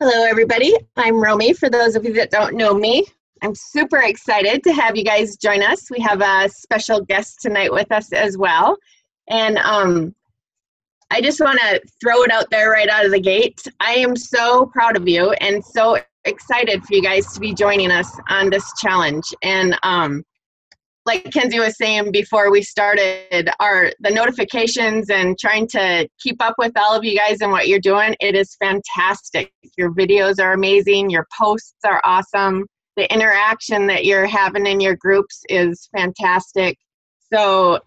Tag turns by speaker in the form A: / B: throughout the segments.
A: Hello, everybody. I'm Romy. For those of you that don't know me, I'm super excited to have you guys join us. We have a special guest tonight with us as well. And I just want to throw it out there right out of the gate. I am so proud of you and so excited for you guys to be joining us on this challenge. And like Kenzie was saying before we started, the notifications and trying to keep up with all of you guys and what you're doing, it is fantastic. Your videos are amazing. Your posts are awesome. The interaction that you're having in your groups is fantastic. So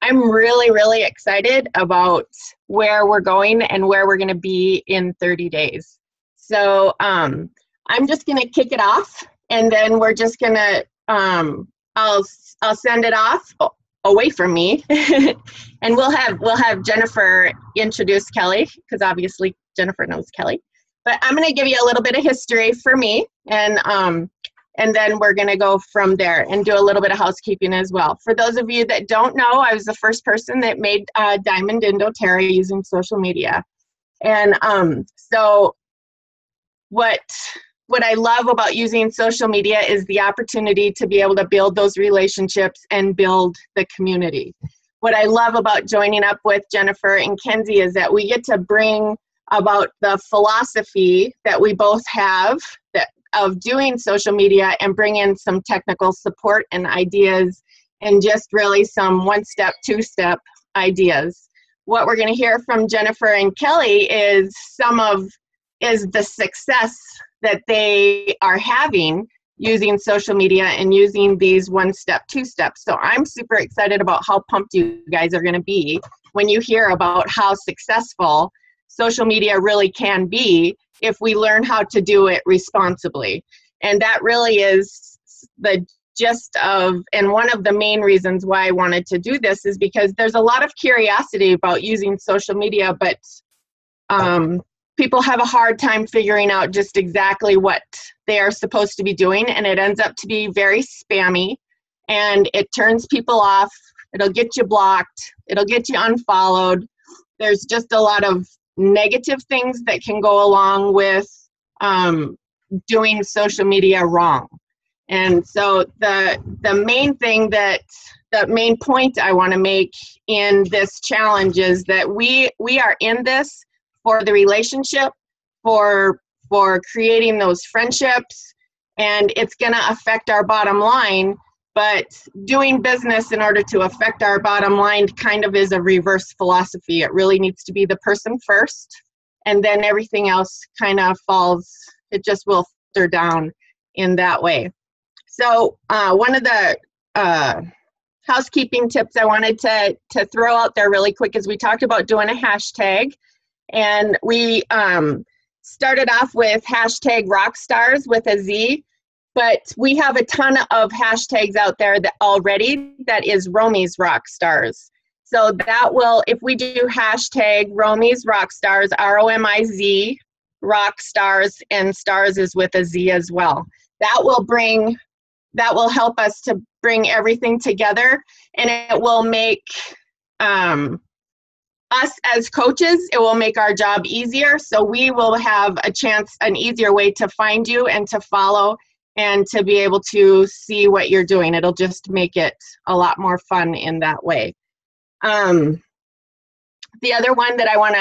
A: I'm really, really excited about where we're going and where we're going to be in 30 days. So I'm just going to kick it off, and then we're just going to I'll send it off away from me, and we'll have Jennifer introduce Kelly, because obviously Jennifer knows Kelly. But I'm going to give you a little bit of history for me, and then we're going to go from there and do a little bit of housekeeping as well. For those of you that don't know, I was the first person that made Diamond in doTERRA using social media, and so what I love about using social media is the opportunity to be able to build those relationships and build the community. What I love about joining up with Jennifer and Kenzie is that we get to bring about the philosophy that we both have of doing social media and bring in some technical support and ideas and just really some one-step, two-step ideas. What we're going to hear from Jennifer and Kelly is the success that they are having using social media and using these one-step, two-steps. So I'm super excited about how pumped you guys are going to be when you hear about how successful social media really can be if we learn how to do it responsibly. And that really is the gist of, and one of the main reasons why I wanted to do this is because there's a lot of curiosity about using social media, but people have a hard time figuring out just exactly what they are supposed to be doing, and it ends up to be very spammy, and it turns people off. It'll get you blocked. It'll get you unfollowed. There's just a lot of negative things that can go along with doing social media wrong. And so the main point I want to make in this challenge is that we are in this for the relationship, for creating those friendships, and it's going to affect our bottom line. But doing business in order to affect our bottom line kind of is a reverse philosophy. It really needs to be the person first, and then everything else kind of falls. It just will filter down in that way. So one of the housekeeping tips I wanted to throw out there really quick is we talked about doing a hashtag. And we started off with hashtag Rockstars with a Z, but we have a ton of hashtags out there that already that is Romy's Rockstars. So that will, if we do hashtag Romy's Rockstars, ROMIZ Rockstars, and stars is with a Z as well. That will help us to bring everything together, and it will make us as coaches, it will make our job easier. So we will have an easier way to find you and to follow and to be able to see what you're doing. It'll just make it a lot more fun in that way. The other one that I want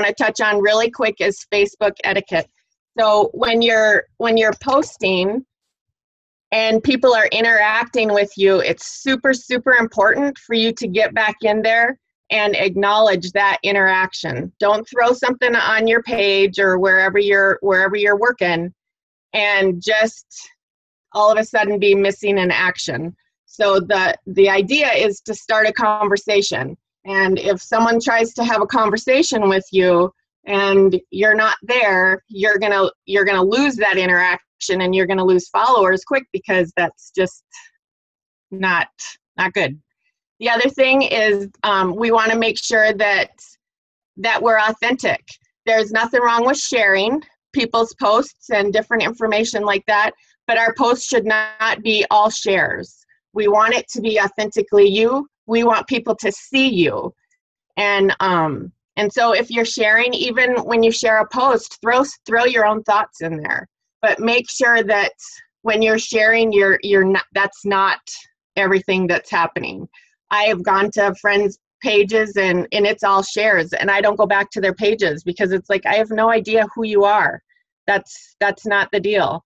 A: to touch on really quick is Facebook etiquette. So when you're posting and people are interacting with you, it's super, super important for you to get back in there and acknowledge that interaction. Don't throw something on your page or wherever you're working and just all of a sudden be missing in action. So the idea is to start a conversation. And if someone tries to have a conversation with you and you're not there, you're gonna lose that interaction, and you're gonna lose followers quick, because that's just not good. The other thing is we want to make sure that we're authentic. There's nothing wrong with sharing people's posts and different information like that, but our posts should not be all shares. We want it to be authentically you. We want people to see you. And And so if you're sharing, even when you share a post, throw your own thoughts in there. But make sure that when you're sharing, you're not, that's not everything that's happening. I have gone to friends' pages and it's all shares, and I don't go back to their pages because it's like, I have no idea who you are. That's not the deal.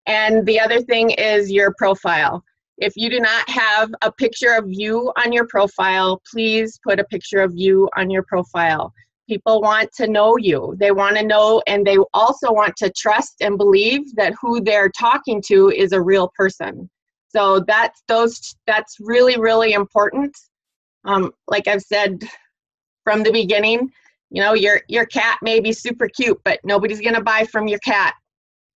A: And the other thing is your profile. If you do not have a picture of you on your profile, please put a picture of you on your profile. People want to know you. They want to know, and they also want to trust and believe that who they're talking to is a real person. So that's really, really important. Like I've said from the beginning, you know, your cat may be super cute, but nobody's going to buy from your cat.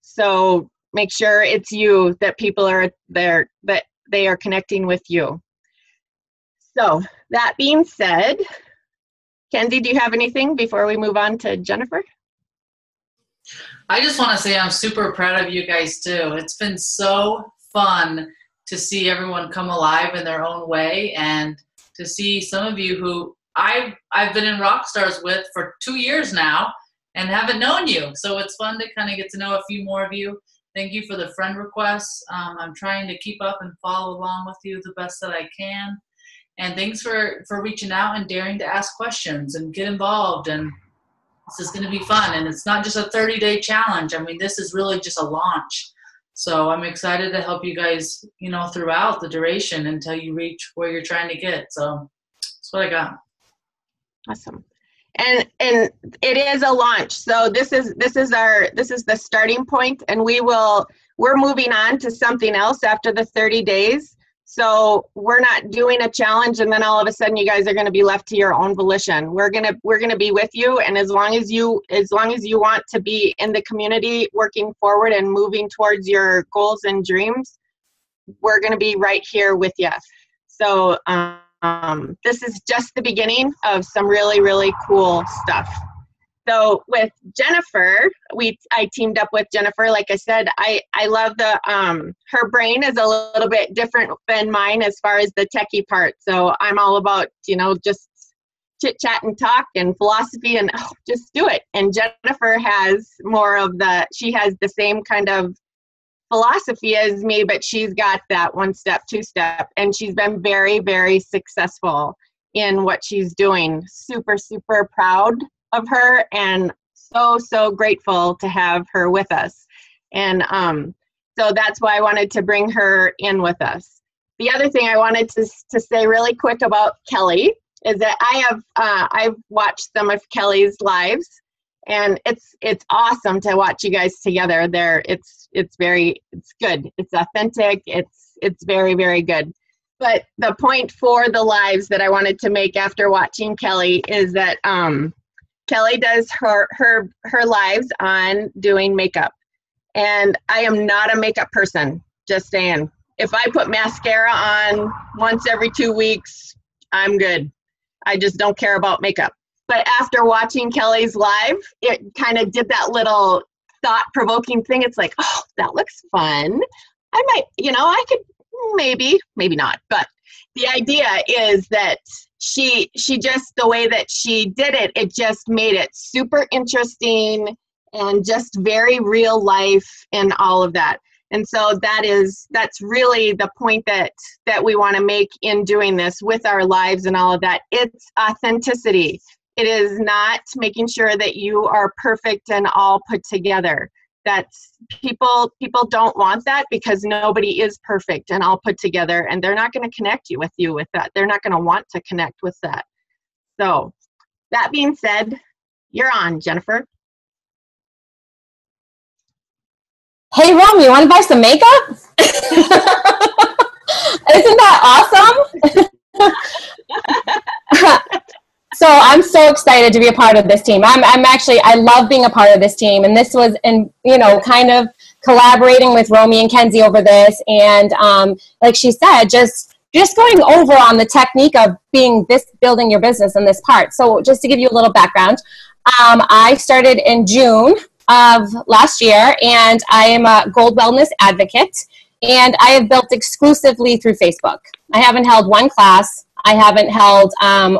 A: So make sure it's you, that people are there, that they are connecting with you. So that being said, Kenzie, do you have anything before we move on to Jennifer?
B: I just want to say I'm super proud of you guys too. It's been so fun to see everyone come alive in their own way, and to see some of you who I've been in Rockstars with for 2 years now and haven't known you. So it's fun to kind of get to know a few more of you. Thank you for the friend requests. I'm trying to keep up and follow along with you the best that I can. And thanks for reaching out and daring to ask questions and get involved. And this is going to be fun. And it's not just a 30-day challenge. I mean, this is really just a launch. So I'm excited to help you guys, you know, throughout the duration until you reach where you're trying to get. So that's what I got.
A: Awesome. And it is a launch. So this is the starting point, and we're moving on to something else after the 30 days. So we're not doing a challenge and then all of a sudden you guys are going to be left to your own volition. We're going to be with you, and as long as you want to be in the community working forward and moving towards your goals and dreams, we're going to be right here with you. So this is just the beginning of some really, really cool stuff. So with Jennifer, I teamed up with Jennifer. Like I said, I love her brain is a little bit different than mine as far as the techie part. So I'm all about, you know, just chit chat and talk and philosophy and just do it. And Jennifer has she has the same kind of philosophy as me, but she's got that 1-step, 2-step, and she's been very, very successful in what she's doing. Super, super proud of her, and so grateful to have her with us. And so that's why I wanted to bring her in with us. The other thing I wanted to say really quick about Kelly is that I've watched some of Kelly's lives, and it's awesome to watch you guys together. It's good. It's authentic. It's very, very good. But the point for the lives that I wanted to make after watching Kelly is that Kelly does her lives on doing makeup. And I am not a makeup person, just saying. If I put mascara on once every 2 weeks, I'm good. I just don't care about makeup. But after watching Kelly's live, it kind of did that little thought-provoking thing. It's like, oh, that looks fun. I might, I could, maybe not. But the idea is that she just, the way that she did it, it just made it super interesting and just very real life and all of that. And so that's really the point that we want to make in doing this with our lives and all of that. It's authenticity. It is not making sure that you are perfect and all put together. That's people don't want that, because nobody is perfect and all put together, and they're not going to connect with that. They're not going to want to connect with that. So that being said, you're on, Jennifer.
C: Hey, Rome, you want to buy some makeup? Isn't that awesome? So I'm so excited to be a part of this team. I love being a part of this team. And this was, kind of collaborating with Romy and Kenzie over this. And like she said, just going over on the technique of building your business in this part. So just to give you a little background, I started in June of last year, and I am a Gold Wellness Advocate, and I have built exclusively through Facebook. I haven't held one class. I haven't held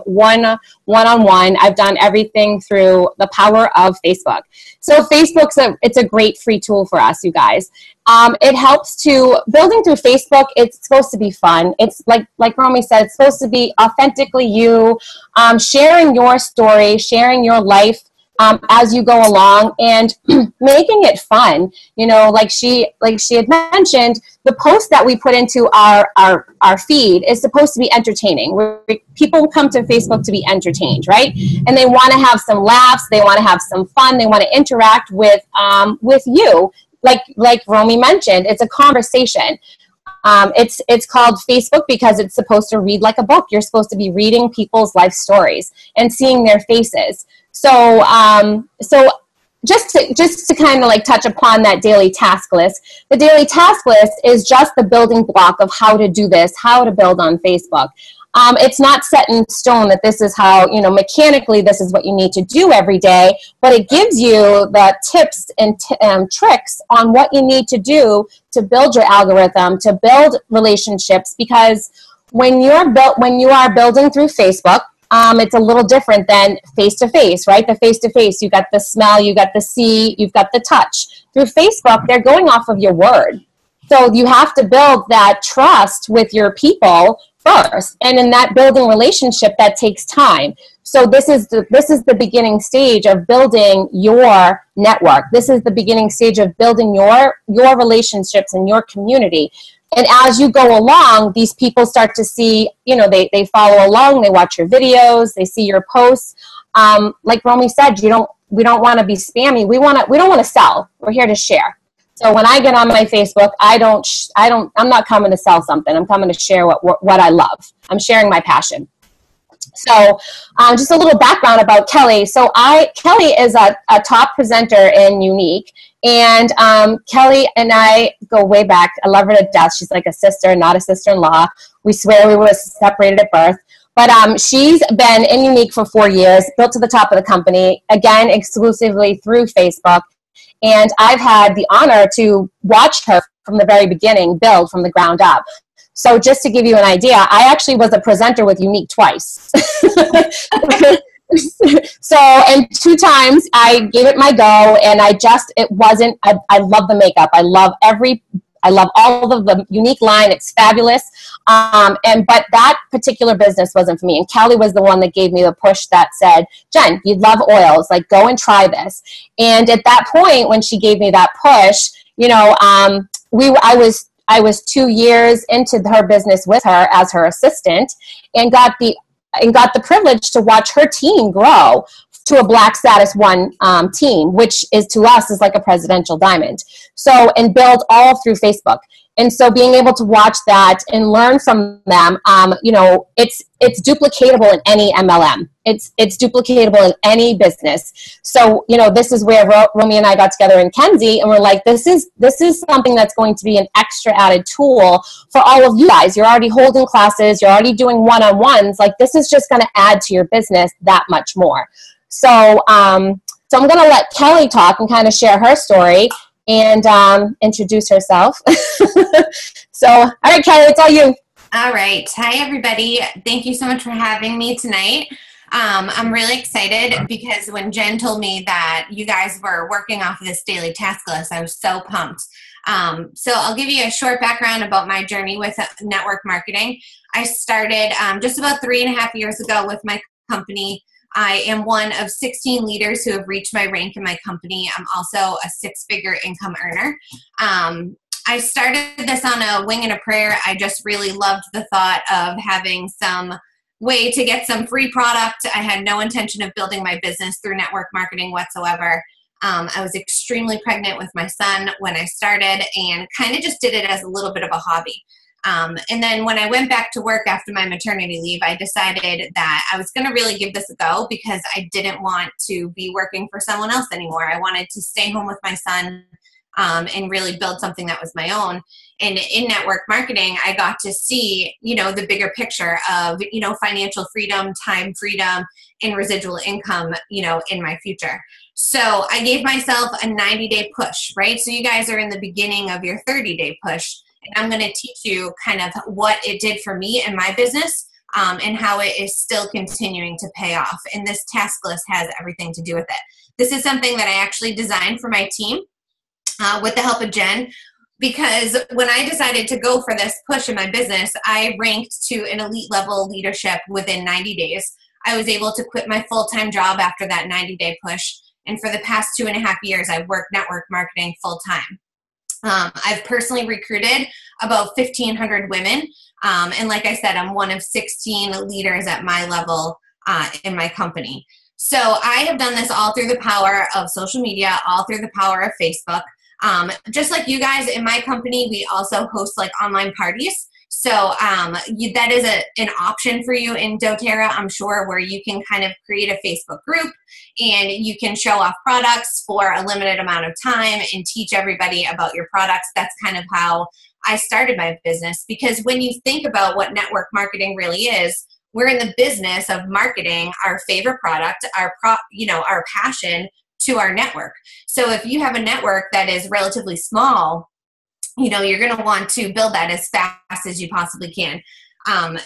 C: one-on-one. I've done everything through the power of Facebook. So Facebook's it's a great free tool for us, you guys. It helps to, building through Facebook, it's supposed to be fun. It's like Romy said, it's supposed to be authentically you, sharing your story, sharing your life as you go along, and making it fun. You know, like she had mentioned, the post that we put into our feed is supposed to be entertaining. People come to Facebook to be entertained, right? And they want to have some laughs, they want to have some fun, they want to interact with you. Like Romy mentioned, it's a conversation. It's called Facebook because it's supposed to read like a book. You're supposed to be reading people's life stories and seeing their faces. So just to kind of like touch upon that daily task list, the daily task list is just the building block of how to do this, how to build on Facebook. It's not set in stone that this is how, mechanically this is what you need to do every day, but it gives you the tips and tricks on what you need to do to build your algorithm, to build relationships, because when you are building through Facebook, it's a little different than face-to-face, right? The face-to-face, you got the smell, you got the see, you've got the touch. Through Facebook, they're going off of your word. So you have to build that trust with your people first, and in that building relationship, that takes time. So this is the beginning stage of building your network. This is the beginning stage of building your relationships in your community. And as you go along, these people start to see, they follow along, they watch your videos, they see your posts. Like Romy said, we don't want to be spammy. We don't want to sell. We're here to share. So when I get on my Facebook, I'm not coming to sell something. I'm coming to share what I love. I'm sharing my passion. So just a little background about Kelly. So Kelly is a top presenter in Younique. And Kelly and I go way back. I love her to death. She's like a sister, not a sister-in-law. We swear we were separated at birth. But she's been in Younique for 4 years, built to the top of the company, again, exclusively through Facebook. And I've had the honor to watch her from the very beginning build from the ground up. So just to give you an idea, I actually was a presenter with Younique twice. So, and 2 times I gave it my go, and I love the makeup. I love all of the Younique line. It's fabulous. But that particular business wasn't for me. And Kelly was the one that gave me the push that said, Jen, you love oils, like go and try this. And at that point, when she gave me that push, I was 2 years into her business with her as her assistant, and got the privilege to watch her team grow to a Black Status 1 team, which is to us is like a presidential diamond. So, and build all through Facebook. And so being able to watch that and learn from them, it's duplicatable in any MLM. It's duplicatable in any business. So, this is where Romy and I got together in Kenzie, and we're like, this is something that's going to be an extra added tool for all of you guys. You're already holding classes, you're already doing one-on-ones. Like, this is just going to add to your business that much more. So, I'm going to let Kelly talk and kind of share her story and introduce herself. So, all right, Kelly, it's all you.
D: All right. Hi, everybody. Thank you so much for having me tonight. I'm really excited because when Jen told me that you guys were working off of this daily task list, I was so pumped. So I'll give you a short background about my journey with network marketing. I started just about 3.5 years ago with my company. I am one of 16 leaders who have reached my rank in my company. I'm also a 6-figure income earner. I started this on a wing and a prayer. I just really loved the thought of having some way to get some free product. I had no intention of building my business through network marketing whatsoever. I was extremely pregnant with my son when I started, and kind of just did it as a little bit of a hobby. And then when I went back to work after my maternity leave, I decided that I was going to really give this a go because I didn't want to be working for someone else anymore. I wanted to stay home with my son and really build something that was my own. And in network marketing, I got to see, the bigger picture of, financial freedom, time freedom, and residual income, in my future. So I gave myself a 90-day push, right? So you guys are in the beginning of your 30-day push. And I'm going to teach you kind of what it did for me and my business and how it is still continuing to pay off. And this task list has everything to do with it. This is something that I actually designed for my team with the help of Jen, because when I decided to go for this push in my business, I ranked to an elite level leadership within 90 days. I was able to quit my full-time job after that 90-day push. And for the past 2.5 years, I've worked network marketing full-time. I've personally recruited about 1,500 women. And like I said, I'm one of 16 leaders at my level in my company. So I have done this all through the power of social media, all through the power of Facebook. Just like you guys in my company, we also host like online parties. So that is an option for you in doTERRA, I'm sure, where you can kind of create a Facebook group and you can show off products for a limited amount of time and teach everybody about your products. That's kind of how I started my business, because when you think about what network marketing really is, we're in the business of marketing our favorite product, our passion to our network. So if you have a network that is relatively small, you're going to want to build that as fast as you possibly can.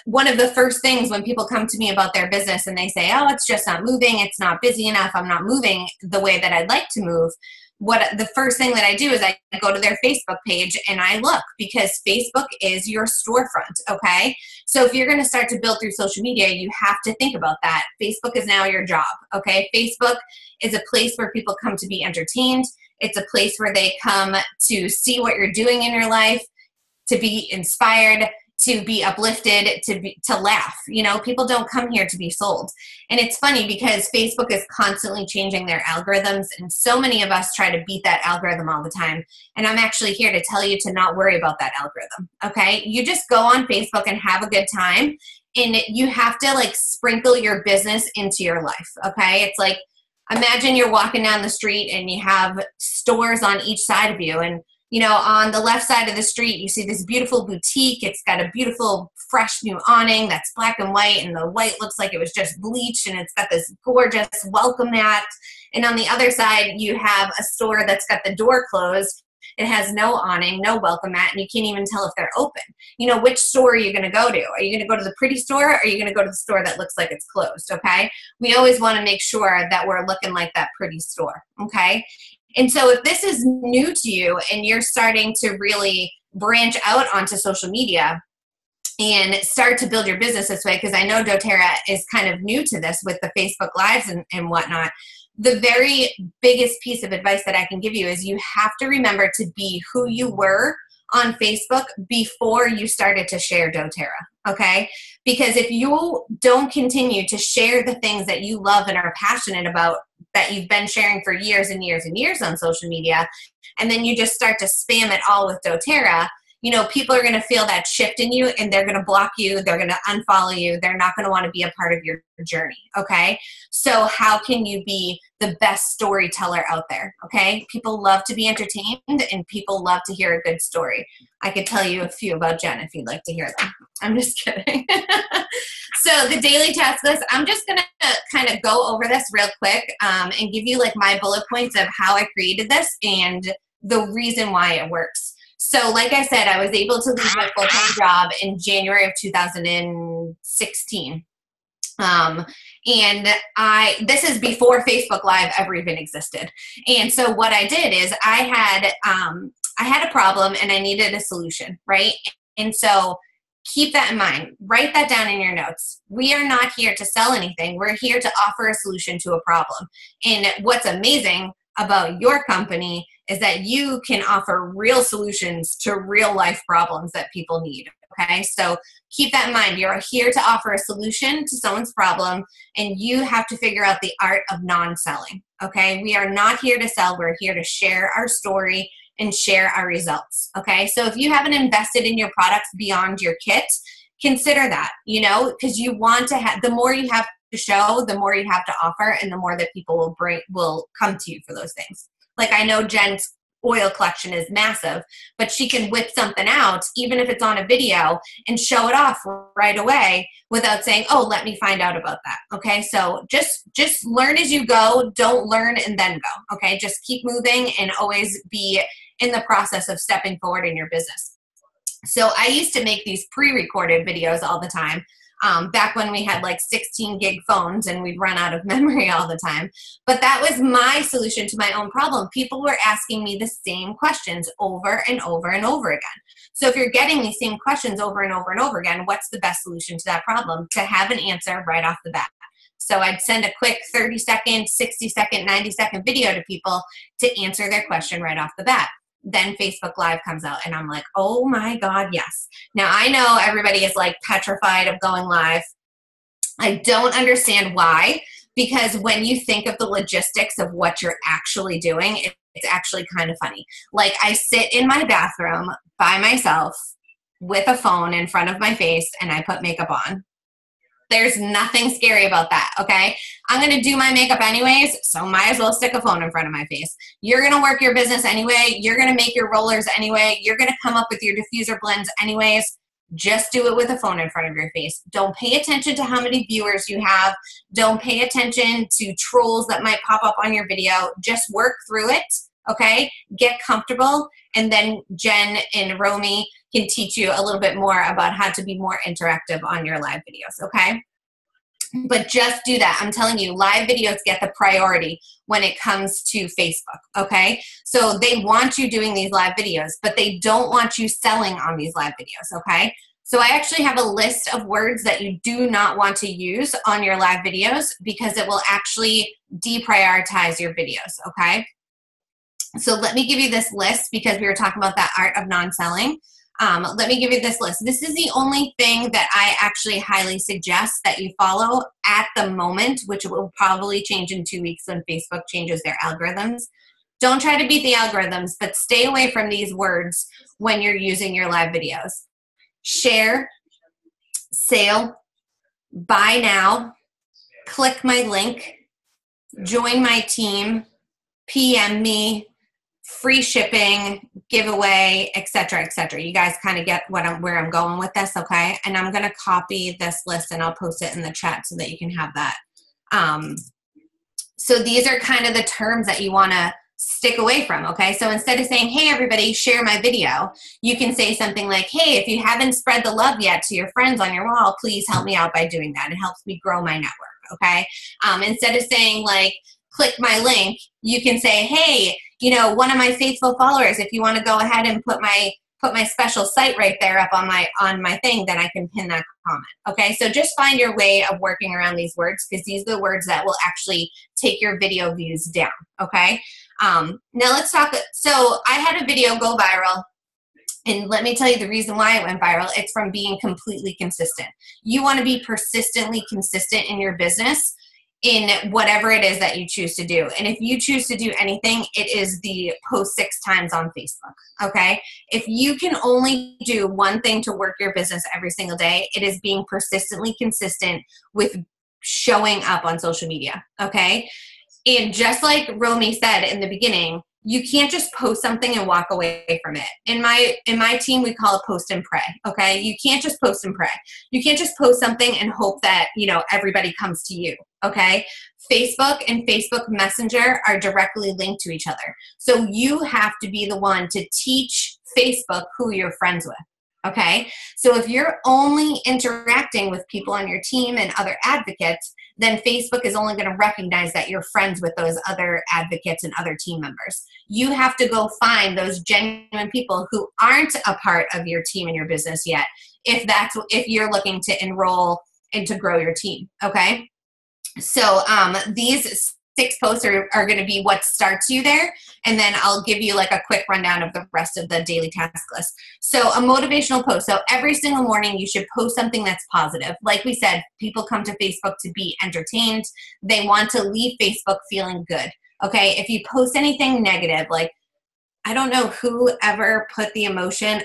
D: One of the first things when people come to me about their business and they say, oh, it's just not moving, it's not busy enough, I'm not moving the way that I'd like to move, the first thing that I do is I go to their Facebook page and I look, because Facebook is your storefront, okay? So if you're going to start to build through social media, you have to think about that. Facebook is now your job, okay? Facebook is a place where people come to be entertained. It's a place where they come to see what you're doing in your life, to be inspired, to be uplifted, to laugh. People don't come here to be sold. And it's funny because Facebook is constantly changing their algorithms, and so many of us try to beat that algorithm all the time. And I'm actually here to tell you to not worry about that algorithm, okay? You just go on Facebook and have a good time, and you have to like sprinkle your business into your life, okay? It's like, imagine you're walking down the street and you have stores on each side of you, and on the left side of the street, you see this beautiful boutique. It's got a beautiful, fresh new awning that's black and white, and the white looks like it was just bleached, and it's got this gorgeous welcome mat. And on the other side, you have a store that's got the door closed. It has no awning, no welcome mat, and you can't even tell if they're open. Which store are you going to go to? Are you going to go to the pretty store, or are you going to go to the store that looks like it's closed, okay? We always want to make sure that we're looking like that pretty store, okay? And so if this is new to you and you're starting to really branch out onto social media and start to build your business this way, because I know doTERRA is kind of new to this with the Facebook Lives and whatnot, the very biggest piece of advice that I can give you is you have to remember to be who you were on Facebook before you started to share doTERRA, okay? Because if you don't continue to share the things that you love and are passionate about, that you've been sharing for years and years and years on social media, and then you just start to spam it all with doTERRA, people are going to feel that shift in you, and they're going to block you, they're going to unfollow you, they're not going to want to be a part of your journey, okay? So how can you be the best storyteller out there, okay? People love to be entertained, and people love to hear a good story. I could tell you a few about Jen if you'd like to hear them. I'm just kidding. So the daily task list, I'm just going to kind of go over this real quick and give you like my bullet points of how I created this and the reason why it works. So like I said, I was able to leave my full-time job in January of 2016. And this is before Facebook Live ever even existed. And so what I did is I had a problem and I needed a solution, right? And so keep that in mind. Write that down in your notes. We are not here to sell anything. We're here to offer a solution to a problem. And what's amazing about your company is that you can offer real solutions to real life problems that people need. Okay, so keep that in mind. You're here to offer a solution to someone's problem, and you have to figure out the art of non-selling. Okay, we are not here to sell. We're here to share our story and share our results. Okay, so if you haven't invested in your products beyond your kit, consider that, because you want to have, the more you have to show, the more you have to offer, and the more that people will come to you for those things. Like I know Jen's oil collection is massive, but she can whip something out, even if it's on a video, and show it off right away without saying, oh, let me find out about that. Okay, so just learn as you go. Don't learn and then go. Okay, just keep moving and always be in the process of stepping forward in your business. So I used to make these pre-recorded videos all the time. back when we had like 16 gig phones and we'd run out of memory all the time. But that was my solution to my own problem. People were asking me the same questions over and over and over again. So if you're getting these same questions over and over and over again, what's the best solution to that problem? To have an answer right off the bat. So I'd send a quick 30-second, 60-second, 90-second video to people to answer their question right off the bat. Then Facebook Live comes out and I'm like, oh my God, yes. Now I know everybody is like petrified of going live. I don't understand why, because when you think of the logistics of what you're actually doing, it's actually kind of funny. Like I sit in my bathroom by myself with a phone in front of my face and I put makeup on. There's nothing scary about that, okay? I'm going to do my makeup anyways, so might as well stick a phone in front of my face. You're going to work your business anyway. You're going to make your rollers anyway. You're going to come up with your diffuser blends anyways. Just do it with a phone in front of your face. Don't pay attention to how many viewers you have. Don't pay attention to trolls that might pop up on your video. Just work through it, okay? Get comfortable, and then Jen and Romy can teach you a little bit more about how to be more interactive on your live videos, okay? But just do that. I'm telling you, live videos get the priority when it comes to Facebook, okay? So they want you doing these live videos, but they don't want you selling on these live videos, okay? So I actually have a list of words that you do not want to use on your live videos because it will actually deprioritize your videos, okay? So let me give you this list because we were talking about that art of non-selling. Let me give you this list. This is the only thing that I actually highly suggest that you follow at the moment, which will probably change in 2 weeks when Facebook changes their algorithms. Don't try to beat the algorithms, but stay away from these words when you're using your live videos. Share, sale, buy now, click my link, join my team, PM me, free shipping, giveaway, etc., etc. You guys kind of get where I'm going with this, okay? And I'm going to copy this list and I'll post it in the chat so that you can have that. So these are kind of the terms that you want to stick away from, okay? So instead of saying, hey, everybody, share my video, you can say something like, hey, if you haven't spread the love yet to your friends on your wall, please help me out by doing that. It helps me grow my network, okay? Instead of saying, like, click my link, you can say, hey, you know, one of my faithful followers, if you want to go ahead and put my special site right there up on my thing, then I can pin that comment. Okay, so just find your way of working around these words because these are the words that will actually take your video views down. Okay, now let's talk. So I had a video go viral. And let me tell you the reason why it went viral. It's from being completely consistent. You want to be persistently consistent in your business in whatever it is that you choose to do. And if you choose to do anything, it is the post 6 times on Facebook, okay? If you can only do one thing to work your business every single day, it is being persistently consistent with showing up on social media, okay? And just like Romy said in the beginning, you can't just post something and walk away from it. In my team, we call it post and pray, okay? You can't just post and pray. You can't just post something and hope that, you know, everybody comes to you, okay? Facebook and Facebook Messenger are directly linked to each other. So you have to be the one to teach Facebook who you're friends with, okay? So if you're only interacting with people on your team and other advocates, then Facebook is only going to recognize that you're friends with those other advocates and other team members. You have to go find those genuine people who aren't a part of your team and your business yet, if you're looking to enroll and to grow your team, okay? So these 6 posts are going to be what starts you there, and then I'll give you like a quick rundown of the rest of the daily task list. So a motivational post. So every single morning you should post something that's positive. Like we said, people come to Facebook to be entertained. They want to leave Facebook feeling good. Okay, if you post anything negative, like, I don't know who ever put the emotion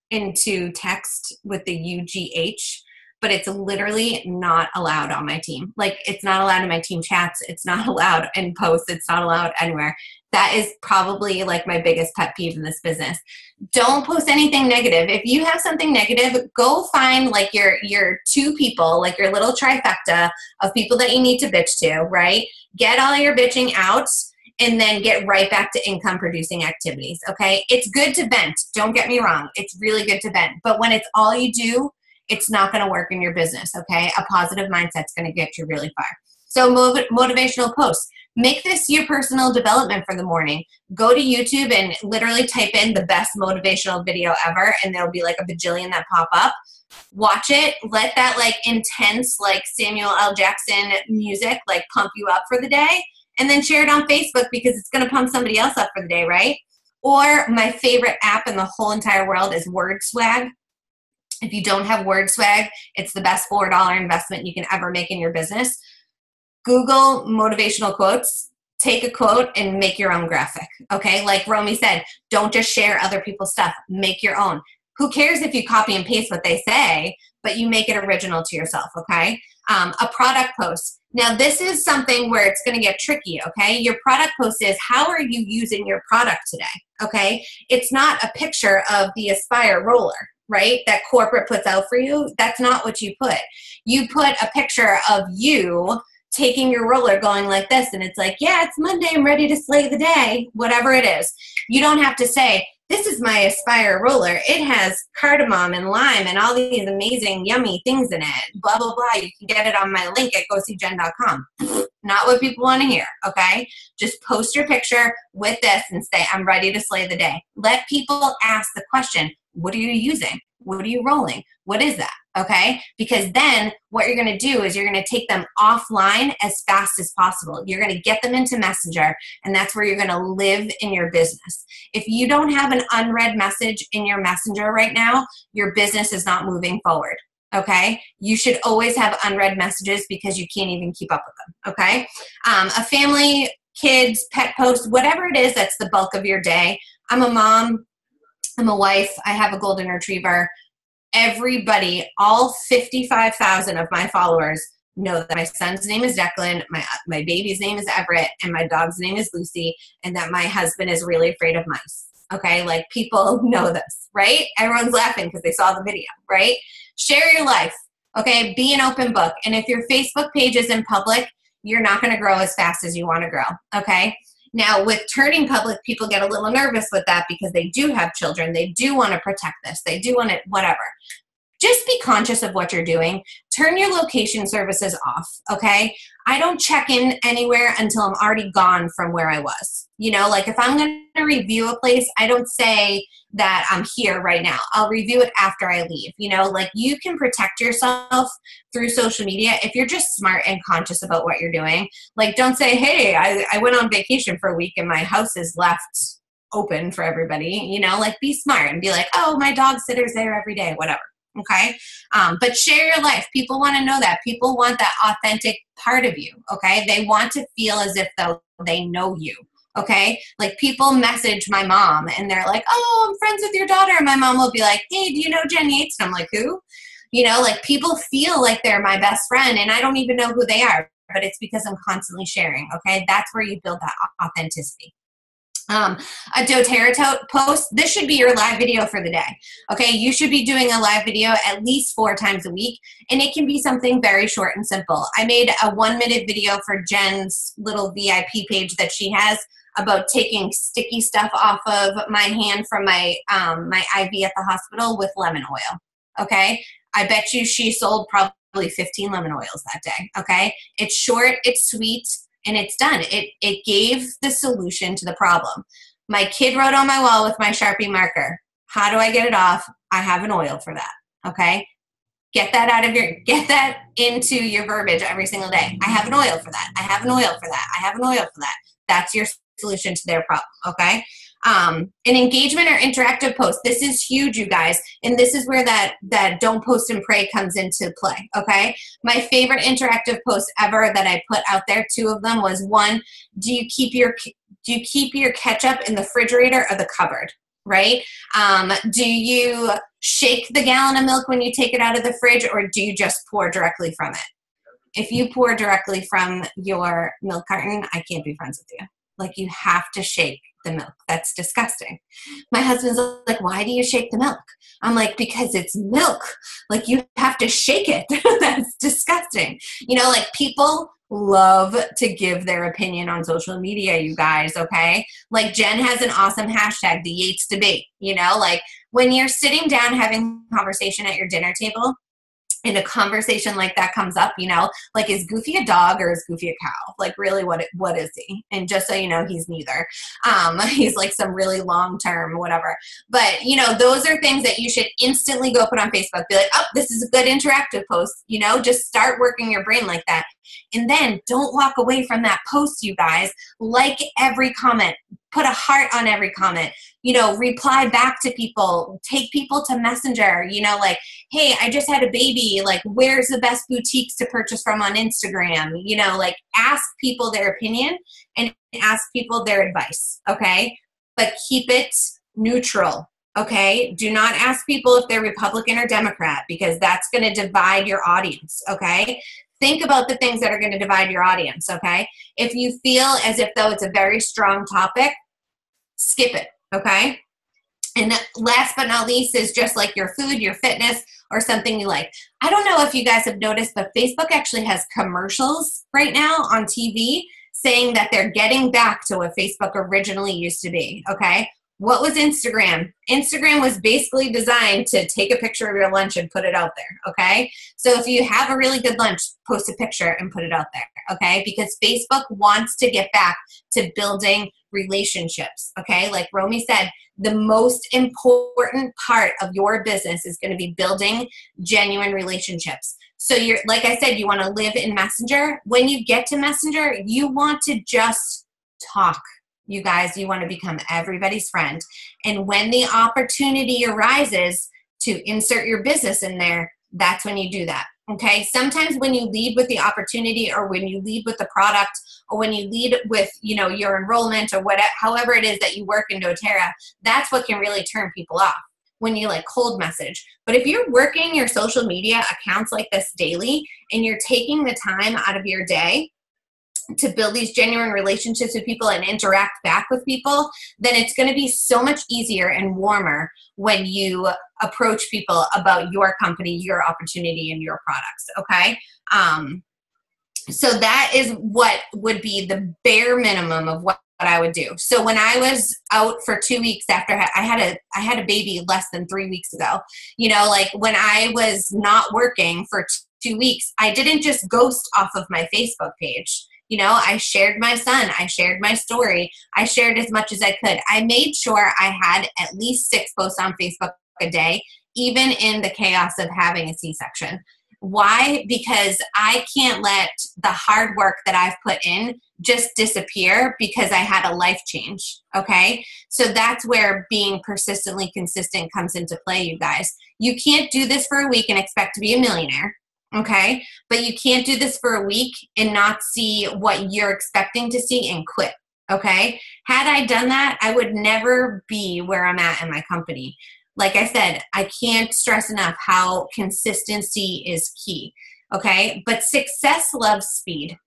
D: into text with the UGH, but it's literally not allowed on my team. Like, it's not allowed in my team chats. It's not allowed in posts. It's not allowed anywhere. That is probably like my biggest pet peeve in this business. Don't post anything negative. If you have something negative, go find like your 2 people, like your little trifecta of people that you need to bitch to, right? Get all your bitching out and then get right back to income producing activities, okay? It's good to vent. Don't get me wrong. It's really good to vent. But when it's all you do it's not going to work in your business, okay? A positive mindset's going to get you really far. So motivational posts. Make this your personal development for the morning. Go to YouTube and literally type in the best motivational video ever, and there'll be like a bajillion that pop up. Watch it. Let that like intense like Samuel L. Jackson music like pump you up for the day, and then share it on Facebook because it's going to pump somebody else up for the day, right? Or my favorite app in the whole entire world is WordSwag. If you don't have WordSwag, it's the best $4 investment you can ever make in your business. Google motivational quotes, take a quote and make your own graphic, okay? Like Romy said, don't just share other people's stuff, make your own. Who cares if you copy and paste what they say, but you make it original to yourself, okay? A product post. Now this is something where it's gonna get tricky, okay? Your product post is, how are you using your product today, okay? It's not a picture of the Aspire roller, right? That corporate puts out for you. That's not what you put. You put a picture of you taking your roller going like this, and it's like, yeah, it's Monday, I'm ready to slay the day, whatever it is. You don't have to say, this is my Aspire roller. It has cardamom and lime and all these amazing, yummy things in it, blah, blah, blah. You can get it on my link at goseejen.com. Not what people want to hear, okay? Just post your picture with this and say, I'm ready to slay the day. Let people ask the question, what are you using? What are you rolling? What is that? Okay? Because then what you're going to do is you're going to take them offline as fast as possible. You're going to get them into Messenger, and that's where you're going to live in your business. If you don't have an unread message in your Messenger right now, your business is not moving forward. Okay? You should always have unread messages because you can't even keep up with them. Okay? A family, kids, pet post, whatever it is that's the bulk of your day. I'm a mom. I'm a wife. I have a golden retriever. Everybody, all 55,000 of my followers know that my son's name is Declan, my baby's name is Everett, and my dog's name is Lucy, and that my husband is really afraid of mice. Okay, like people know this, right? Everyone's laughing because they saw the video, right? Share your life, okay? Be an open book. And if your Facebook page is in public, you're not going to grow as fast as you want to grow, okay? Now, with turning public, people get a little nervous with that because they do have children. They do want to protect this. They do want it, whatever. Just be conscious of what you're doing. Turn your location services off, okay? I don't check in anywhere until I'm already gone from where I was. You know, like if I'm going to review a place, I don't say that I'm here right now. I'll review it after I leave. You know, like you can protect yourself through social media if you're just smart and conscious about what you're doing. Like don't say, hey, I went on vacation for a week and my house is left open for everybody. You know, like be smart and be like, oh, my dog sitter's there every day, whatever. Okay. But share your life. People want to know that. People want that authentic part of you. Okay. They want to feel as if though they know you. Okay. Like people message my mom and they're like, oh, I'm friends with your daughter. And my mom will be like, hey, do you know Jen Yates? And I'm like, who? You know, like people feel like they're my best friend and I don't even know who they are, but it's because I'm constantly sharing. Okay. That's where you build that authenticity. A doTERRA post, this should be your live video for the day. Okay, you should be doing a live video at least 4 times a week, and it can be something very short and simple. I made a 1-minute video for Jen's little VIP page that she has about taking sticky stuff off of my hand from my my IV at the hospital with lemon oil. Okay, I bet you she sold probably 15 lemon oils that day. Okay, it's short, it's sweet, and it's done. It gave the solution to the problem. My kid wrote on my wall with my Sharpie marker, how do I get it off? I have an oil for that, okay? Get that into your verbiage every single day. I have an oil for that. I have an oil for that. I have an oil for that. That's your solution to their problem, okay? An engagement or interactive post. This is huge, you guys. And this is where that don't post and pray comes into play, okay? My favorite interactive post ever that I put out there, 2 of them, was 1, do you keep your ketchup in the refrigerator or the cupboard, right? Do you shake the gallon of milk when you take it out of the fridge, or do you just pour directly from it? If you pour directly from your milk carton, I can't be friends with you. Like, you have to shake the milk. That's disgusting. My husband's like, why do you shake the milk? I'm like, because it's milk. Like, you have to shake it. That's disgusting. You know, like, people love to give their opinion on social media, you guys, okay? Like, Jen has an awesome hashtag, the Yates debate. You know, like, when you're sitting down having a conversation at your dinner table, and a conversation like that comes up, you know, like, is Goofy a dog or is Goofy a cow? Like, really, what is he? And just so you know, he's neither. He's like some really long-term whatever. But, you know, those are things that you should instantly go put on Facebook. Be like, oh, this is a good interactive post. You know, just start working your brain like that. And then don't walk away from that post, you guys. Like every comment. Put a heart on every comment, you know, reply back to people, take people to Messenger, you know, like, hey, I just had a baby, like, where's the best boutiques to purchase from on Instagram? You know, like, ask people their opinion and ask people their advice, okay? But keep it neutral, okay? Do not ask people if they're Republican or Democrat, because that's going to divide your audience, okay? Think about the things that are going to divide your audience, okay? If you feel as if though it's a very strong topic, skip it, okay? And last but not least is just like your food, your fitness, or something you like. I don't know if you guys have noticed, but Facebook actually has commercials right now on TV saying that they're getting back to what Facebook originally used to be, okay? What was Instagram? Instagram was basically designed to take a picture of your lunch and put it out there, okay? So if you have a really good lunch, post a picture and put it out there, okay? Because Facebook wants to get back to building relationships, okay? Like Romy said, the most important part of your business is going to be building genuine relationships. So you're, like I said, you want to live in Messenger. When you get to Messenger, you want to just talk. You guys, you want to become everybody's friend. And when the opportunity arises to insert your business in there, that's when you do that, okay? Sometimes when you lead with the opportunity, or when you lead with the product, or when you lead with, you know, your enrollment, or whatever, however it is that you work in doTERRA, that's what can really turn people off, when you like cold message. But if you're working your social media accounts like this daily, and you're taking the time out of your day to build these genuine relationships with people and interact back with people, then it's going to be so much easier and warmer when you approach people about your company, your opportunity, and your products, okay? So that is what would be the bare minimum of what I would do. So when I was out for 2 weeks after I had a baby less than 3 weeks ago, you know, like when I was not working for 2 weeks, I didn't just ghost off of my Facebook page. You know, I shared my son. I shared my story. I shared as much as I could. I made sure I had at least 6 posts on Facebook a day, even in the chaos of having a C-section. Why? Because I can't let the hard work that I've put in just disappear because I had a life change, okay? So that's where being persistently consistent comes into play, you guys. You can't do this for a week and expect to be a millionaire. Okay, but you can't do this for a week and not see what you're expecting to see and quit. Okay, had I done that, I would never be where I'm at in my company. Like I said, I can't stress enough how consistency is key. Okay, but success loves speed.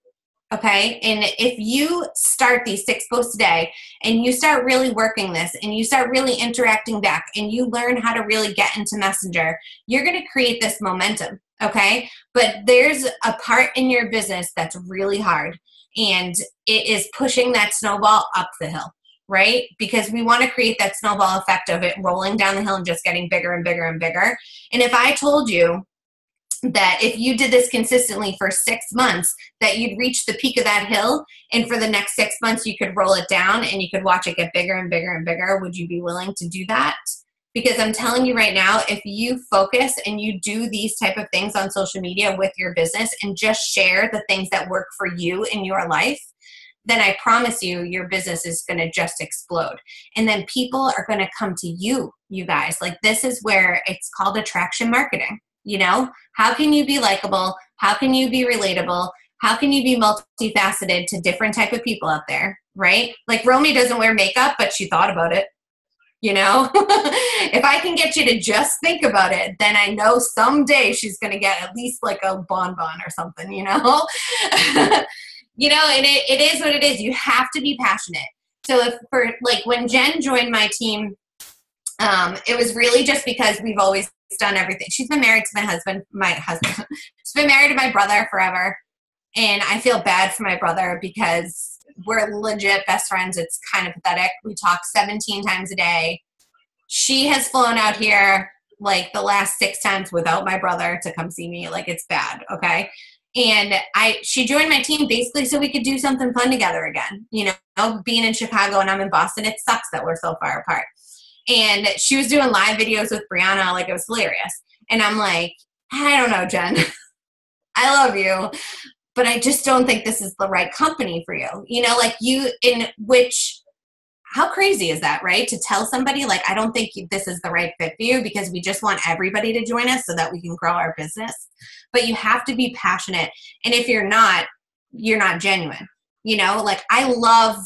D: Okay, and if you start these 6 posts a day and you start really working this and you start really interacting back and you learn how to really get into Messenger, you're going to create this momentum. Okay, but there's a part in your business that's really hard, and it is pushing that snowball up the hill, right? Because we want to create that snowball effect of it rolling down the hill and just getting bigger and bigger and bigger. And if I told you that if you did this consistently for 6 months, that you'd reach the peak of that hill, and for the next 6 months you could roll it down and you could watch it get bigger and bigger and bigger, would you be willing to do that? Because I'm telling you right now, if you focus and you do these type of things on social media with your business and just share the things that work for you in your life, then I promise you, your business is going to just explode. And then people are going to come to you, you guys. Like, this is where it's called attraction marketing. You know, how can you be likable? How can you be relatable? How can you be multifaceted to different type of people out there, right? Like, Romy doesn't wear makeup, but she thought about it. You know, if I can get you to just think about it, then I know someday she's going to get at least like a bonbon or something, you know? You know, and it is what it is. You have to be passionate. So if for like when Jen joined my team, it was really just because we've always done everything. She's been married to my husband. She's been married to my brother forever. And I feel bad for my brother because we're legit best friends. It's kind of pathetic. We talk 17 times a day. She has flown out here like the last 6 times without my brother to come see me. Like, it's bad. Okay. And she joined my team basically so we could do something fun together again. You know, being in Chicago and I'm in Boston, it sucks that we're so far apart. And she was doing live videos with Brianna. Like, it was hilarious. And I'm like, I don't know, Jen, I love you, but I just don't think this is the right company for you. You know, like how crazy is that, right? To tell somebody, like, I don't think this is the right fit for you because we just want everybody to join us so that we can grow our business. But you have to be passionate. And if you're not genuine. You know, like, I love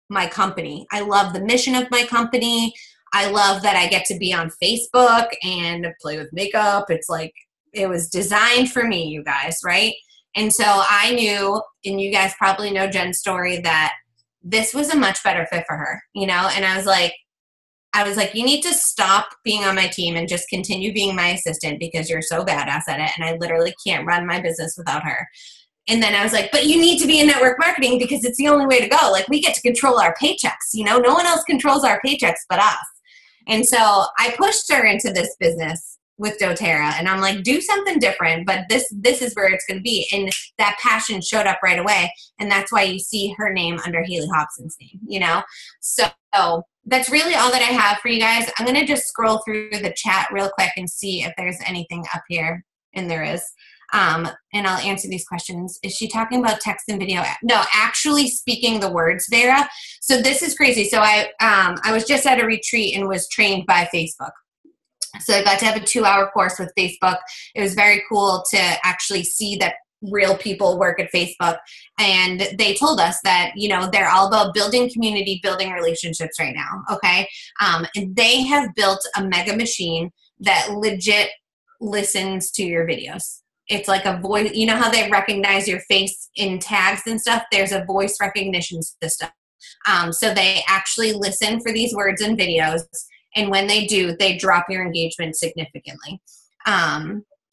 D: my company. I love the mission of my company. I love that I get to be on Facebook and play with makeup. It's like, it was designed for me, you guys, right? And so I knew, and you guys probably know Jen's story, that this was a much better fit for her, you know? And I was like, you need to stop being on my team and just continue being my assistant because you're so badass at it. And I literally can't run my business without her. And then I was like, but you need to be in network marketing because it's the only way to go. Like, we get to control our paychecks, you know? No one else controls our paychecks but us. And so I pushed her into this business with doTERRA, and I'm like, do something different, but this is where it's going to be. And that passion showed up right away, and that's why you see her name under Haley Hobson's name, you know? So that's really all that I have for you guys. I'm going to just scroll through the chat real quick and see if there's anything up here, and there is. And I'll answer these questions. Is she talking about text and video? No, actually speaking the words, Vera. So this is crazy. So I was just at a retreat and was trained by Facebook. So I got to have a 2-hour course with Facebook. It was very cool to actually see that real people work at Facebook. And they told us that, you know, they're all about building community, building relationships right now. Okay. And they have built a mega machine that legit listens to your videos. It's like a voice, you know how they recognize your face in tags and stuff? There's a voice recognition system. So they actually listen for these words and videos. And when they do, they drop your engagement significantly.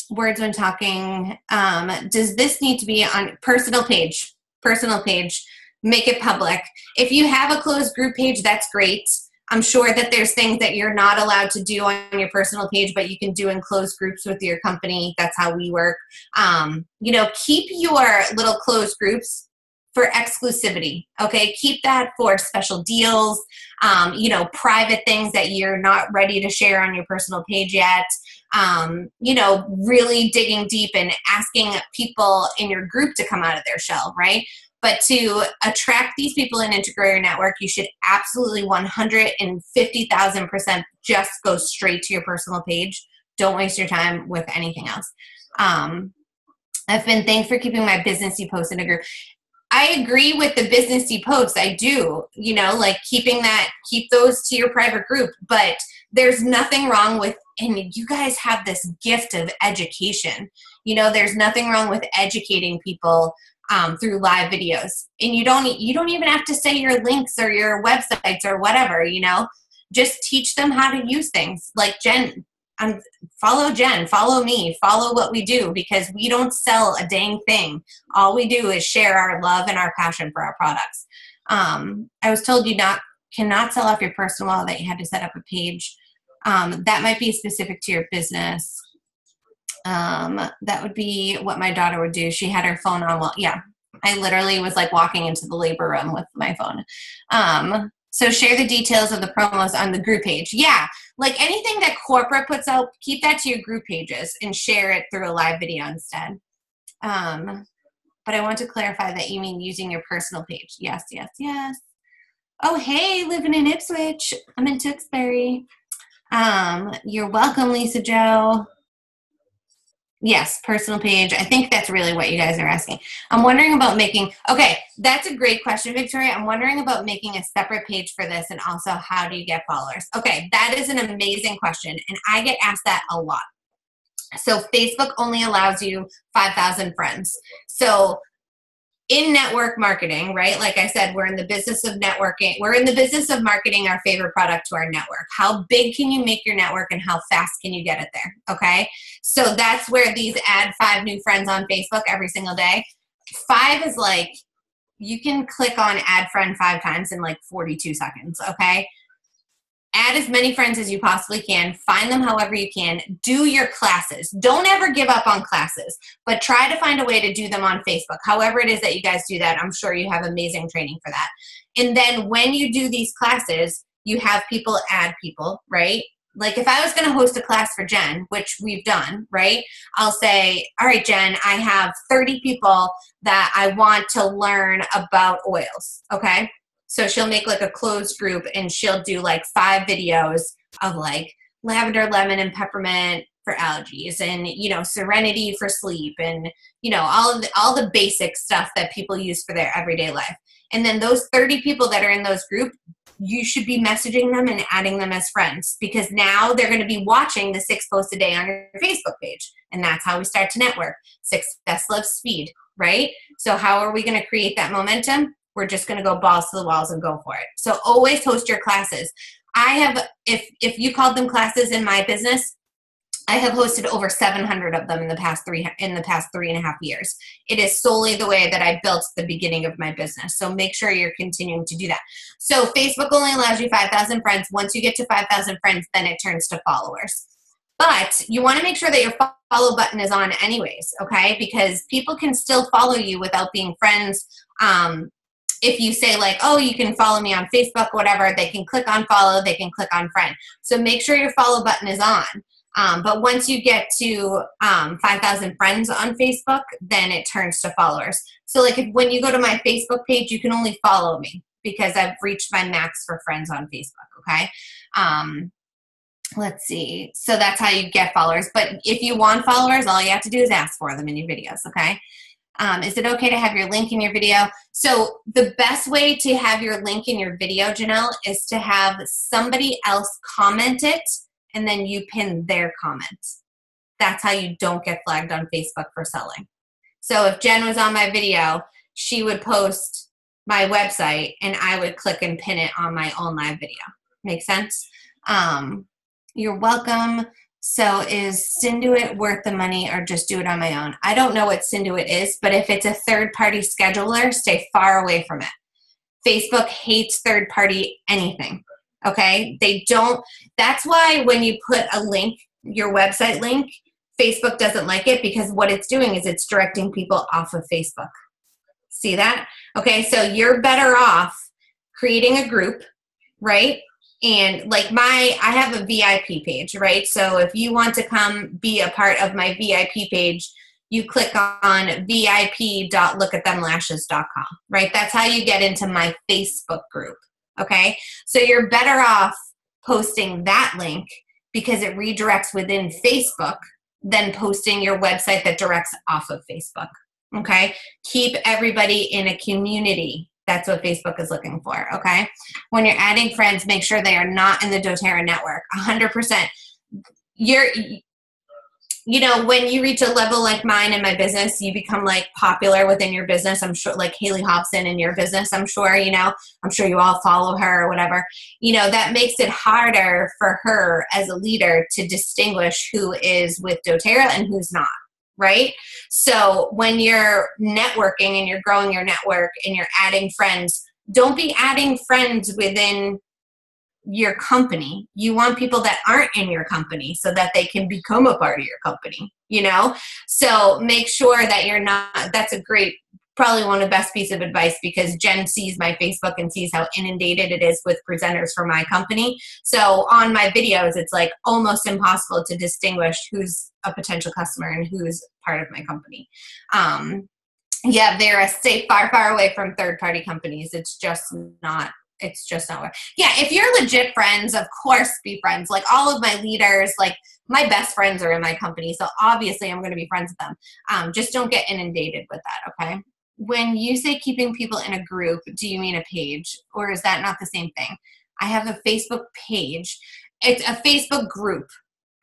D: Words when talking. Does this need to be on personal page? Personal page. Make it public. If you have a closed group page, that's great. I'm sure that there's things that you're not allowed to do on your personal page, but you can do in closed groups with your company. That's how we work. You know, keep your little closed groups for exclusivity. Okay. Keep that for special deals, you know, private things that you're not ready to share on your personal page yet. You know, really digging deep and asking people in your group to come out of their shell, right? But to attract these people and integrate your network, you should absolutely 150,000% just go straight to your personal page. Don't waste your time with anything else. I've been thanked for keeping my businessy posts in a group. I agree with the businessy posts. I do, you know, like keep those to your private group, but there's nothing wrong with, and you guys have this gift of education, you know, there's nothing wrong with educating people through live videos. And you don't even have to say your links or your websites or whatever, you know, just teach them how to use things. Like Jen, follow Jen, follow me, follow what we do, because we don't sell a dang thing. All we do is share our love and our passion for our products. I was told you cannot sell off your personal wallet, that you had to set up a page. That might be specific to your business. That would be what my daughter would do. She had her phone on. Well, yeah, I literally was like walking into the labor room with my phone. So share the details of the promos on the group page. Yeah, like anything that corporate puts out, keep that to your group pages and share it through a live video instead. But I want to clarify that you mean using your personal page. Yes, yes, yes. Oh, hey, living in Ipswich. I'm in Tewksbury. You're welcome, Lisa Jo. Yes, personal page. I think that's really what you guys are asking. I'm wondering about okay, that's a great question, Victoria. I'm wondering about making a separate page for this, and also how do you get followers? Okay, that is an amazing question, and I get asked that a lot. So Facebook only allows you 5,000 friends. So in network marketing, right? Like I said, we're in the business of networking. We're in the business of marketing our favorite product to our network. How big can you make your network and how fast can you get it there? Okay. So that's where these add 5 new friends on Facebook every single day. 5 is like, you can click on add friend 5 times in like 42 seconds. Okay. Add as many friends as you possibly can. Find them however you can. Do your classes. Don't ever give up on classes, but try to find a way to do them on Facebook. However it is that you guys do that, I'm sure you have amazing training for that. And then when you do these classes, you have people add people, right? Like if I was going to host a class for Jen, which we've done, right? I'll say, all right, Jen, I have 30 people that I want to learn about oils, okay? So she'll make like a closed group and she'll do like 5 videos of like lavender, lemon, and peppermint for allergies and, you know, serenity for sleep and, you know, all the basic stuff that people use for their everyday life. And then those 30 people that are in those groups, you should be messaging them and adding them as friends because now they're going to be watching the 6 posts a day on your Facebook page. And that's how we start to network. Success loves speed, right? So how are we going to create that momentum? We're just going to go balls to the walls and go for it. So always host your classes. I have, if you called them classes in my business, I have hosted over 700 of them in the past 3.5 years. It is solely the way that I built the beginning of my business. So make sure you're continuing to do that. So Facebook only allows you 5,000 friends. Once you get to 5,000 friends, then it turns to followers. But you want to make sure that your follow button is on anyways, okay? Because people can still follow you without being friends. If you say like, oh, you can follow me on Facebook, whatever, they can click on follow, they can click on friend. So make sure your follow button is on. But once you get to 5,000 friends on Facebook, then it turns to followers. So like when you go to my Facebook page, you can only follow me because I've reached my max for friends on Facebook, okay? Let's see. So that's how you get followers. But if you want followers, all you have to do is ask for them in your videos, okay? Is it okay to have your link in your video? So the best way to have your link in your video, Janelle, is to have somebody else comment it and then you pin their comments. That's how you don't get flagged on Facebook for selling. So if Jen was on my video, she would post my website and I would click and pin it on my own live video. Make sense? You're welcome. So is Synduit worth the money or just do it on my own? I don't know what Synduit is, but if it's a third-party scheduler, stay far away from it. Facebook hates third-party anything, okay? They don't. That's why when you put a link, your website link, Facebook doesn't like it because what it's doing is it's directing people off of Facebook. See that? Okay, so you're better off creating a group, right? And like I have a VIP page, right? So if you want to come be a part of my VIP page, you click on vip.lookatthemlashes.com, right? That's how you get into my Facebook group, okay? So you're better off posting that link because it redirects within Facebook than posting your website that directs off of Facebook, okay? Keep everybody in a community. That's what Facebook is looking for, okay? When you're adding friends, make sure they are not in the doTERRA network, 100%. You know, when you reach a level like mine in my business, you become like popular within your business. I'm sure like Haley Hobson in your business, I'm sure, you know, I'm sure you all follow her or whatever. You know, that makes it harder for her as a leader to distinguish who is with doTERRA and who's not. Right? So when you're networking and you're growing your network and you're adding friends, don't be adding friends within your company. You want people that aren't in your company so that they can become a part of your company, you know? So make sure that you're not, that's a great, probably one of the best pieces of advice because Jen sees my Facebook and sees how inundated it is with presenters for my company. So on my videos, it's like almost impossible to distinguish who's a potential customer and who's part of my company. Yeah, they're stay far, far away from third-party companies. It's just not work. Yeah, if you're legit friends, of course be friends. Like all of my leaders, like my best friends are in my company. So obviously I'm going to be friends with them. Just don't get inundated with that, okay? When you say keeping people in a group, do you mean a page or is that not the same thing? I have a Facebook page. It's a Facebook group.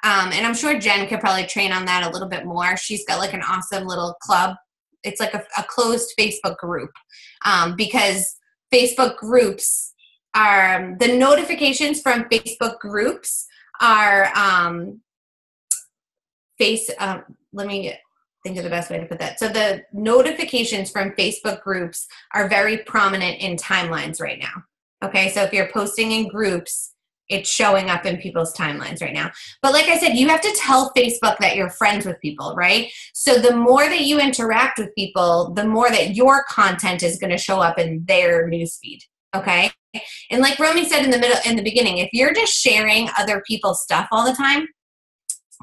D: And I'm sure Jen could probably train on that a little bit more. She's got like an awesome little club. It's like a closed Facebook group because Facebook groups are, the notifications from Facebook groups are, let me think of the best way to put that. So the notifications from Facebook groups are very prominent in timelines right now. Okay, so if you're posting in groups, It's showing up in people's timelines right now. But like I said, you have to tell Facebook that you're friends with people, right? So the more that you interact with people, the more that your content is going to show up in their newsfeed. Okay. And like Romy said in the beginning, if you're just sharing other people's stuff all the time,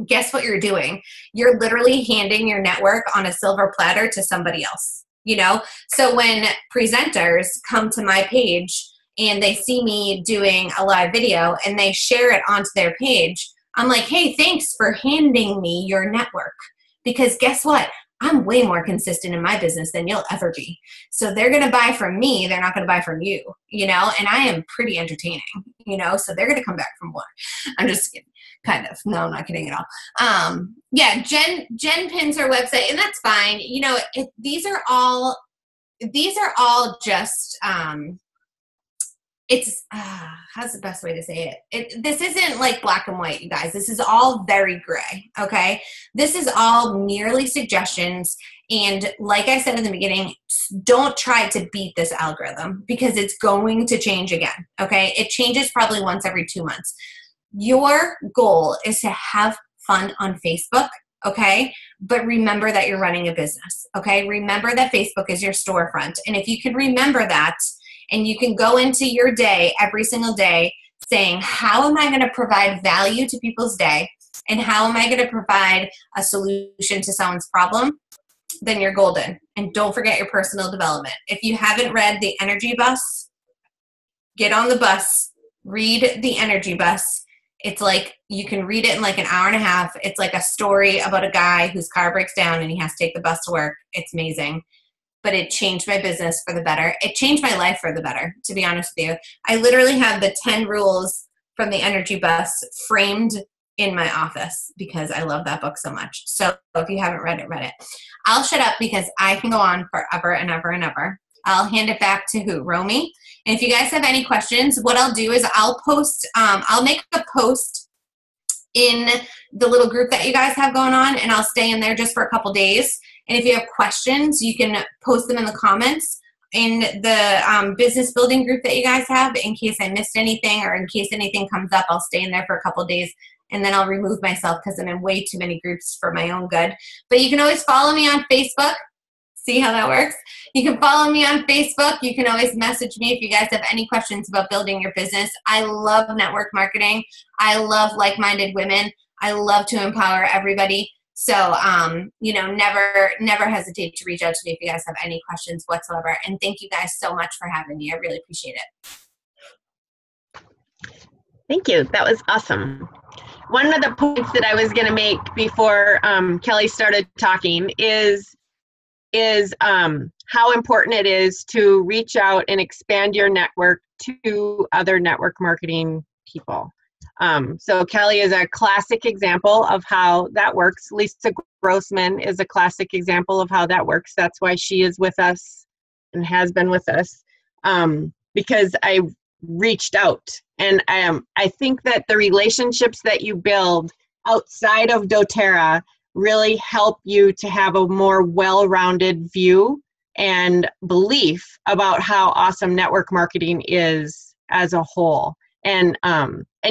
D: guess what you're doing? You're literally handing your network on a silver platter to somebody else, you know? So when presenters come to my page and they see me doing a live video and they share it onto their page, I'm like, hey, thanks for handing me your network. Because guess what? I'm way more consistent in my business than you'll ever be. So they're going to buy from me. They're not going to buy from you, you know, and I am pretty entertaining, you know, so they're going to come back for more. I'm just kidding. Kind of. No, I'm not kidding at all. Yeah, Jen pins her website, and that's fine. You know, these are all just, it's, how's the best way to say it? This isn't like black and white, you guys. This is all very gray, okay? This is all merely suggestions. And like I said in the beginning, don't try to beat this algorithm because it's going to change again, okay? It changes probably once every 2 months. Your goal is to have fun on Facebook, okay? But remember that you're running a business, okay? Remember that Facebook is your storefront. And if you can remember that, and you can go into your day every single day saying, how am I going to provide value to people's day? And how am I going to provide a solution to someone's problem? Then you're golden. And don't forget your personal development. If you haven't read The Energy Bus, get on the bus, read The Energy Bus. It's like, you can read it in like an hour and a half. It's like a story about a guy whose car breaks down and he has to take the bus to work. It's amazing. But it changed my business for the better. It changed my life for the better, to be honest with you. I literally have the 10 rules from The Energy Bus framed in my office because I love that book so much. So if you haven't read it. I'll shut up because I can go on forever and ever and ever. I'll hand it back to who? Romy? And if you guys have any questions, what I'll do is I'll make a post in the little group that you guys have going on, and I'll stay in there just for a couple days. And if you have questions, you can post them in the comments in the business building group that you guys have. In case I missed anything or in case anything comes up, I'll stay in there for a couple days and then I'll remove myself because I'm in way too many groups for my own good. But you can always follow me on Facebook. See how that works? You can follow me on Facebook. You can always message me if you guys have any questions about building your business. I love network marketing. I love like-minded women. I love to empower everybody. So, you know, never hesitate to reach out to me if you guys have any questions whatsoever. And thank you guys so much for having me. I really appreciate it.
A: Thank you. That was awesome. One of the points that I was going to make before Kelly started talking is how important it is to reach out and expand your network to other network marketing people. So Kelly is a classic example of how that works. Lisa Grossman is a classic example of how that works. That's why she is with us and has been with us, because I reached out. And I think that the relationships that you build outside of doTERRA really help you to have a more well-rounded view and belief about how awesome network marketing is as a whole. And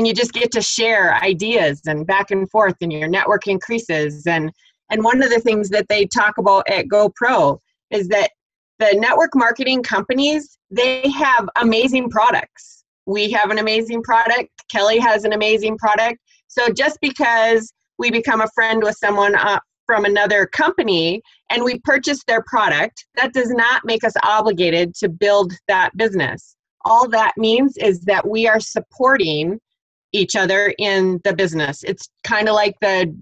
A: you just get to share ideas and back and forth, and your network increases. And one of the things that they talk about at GoPro is that the network marketing companies, they have amazing products. We have an amazing product. Kelly has an amazing product. So just because we become a friend with someone from another company and we purchase their product, that does not make us obligated to build that business. All that means is that we are supporting each other in the business. It's kind of like the,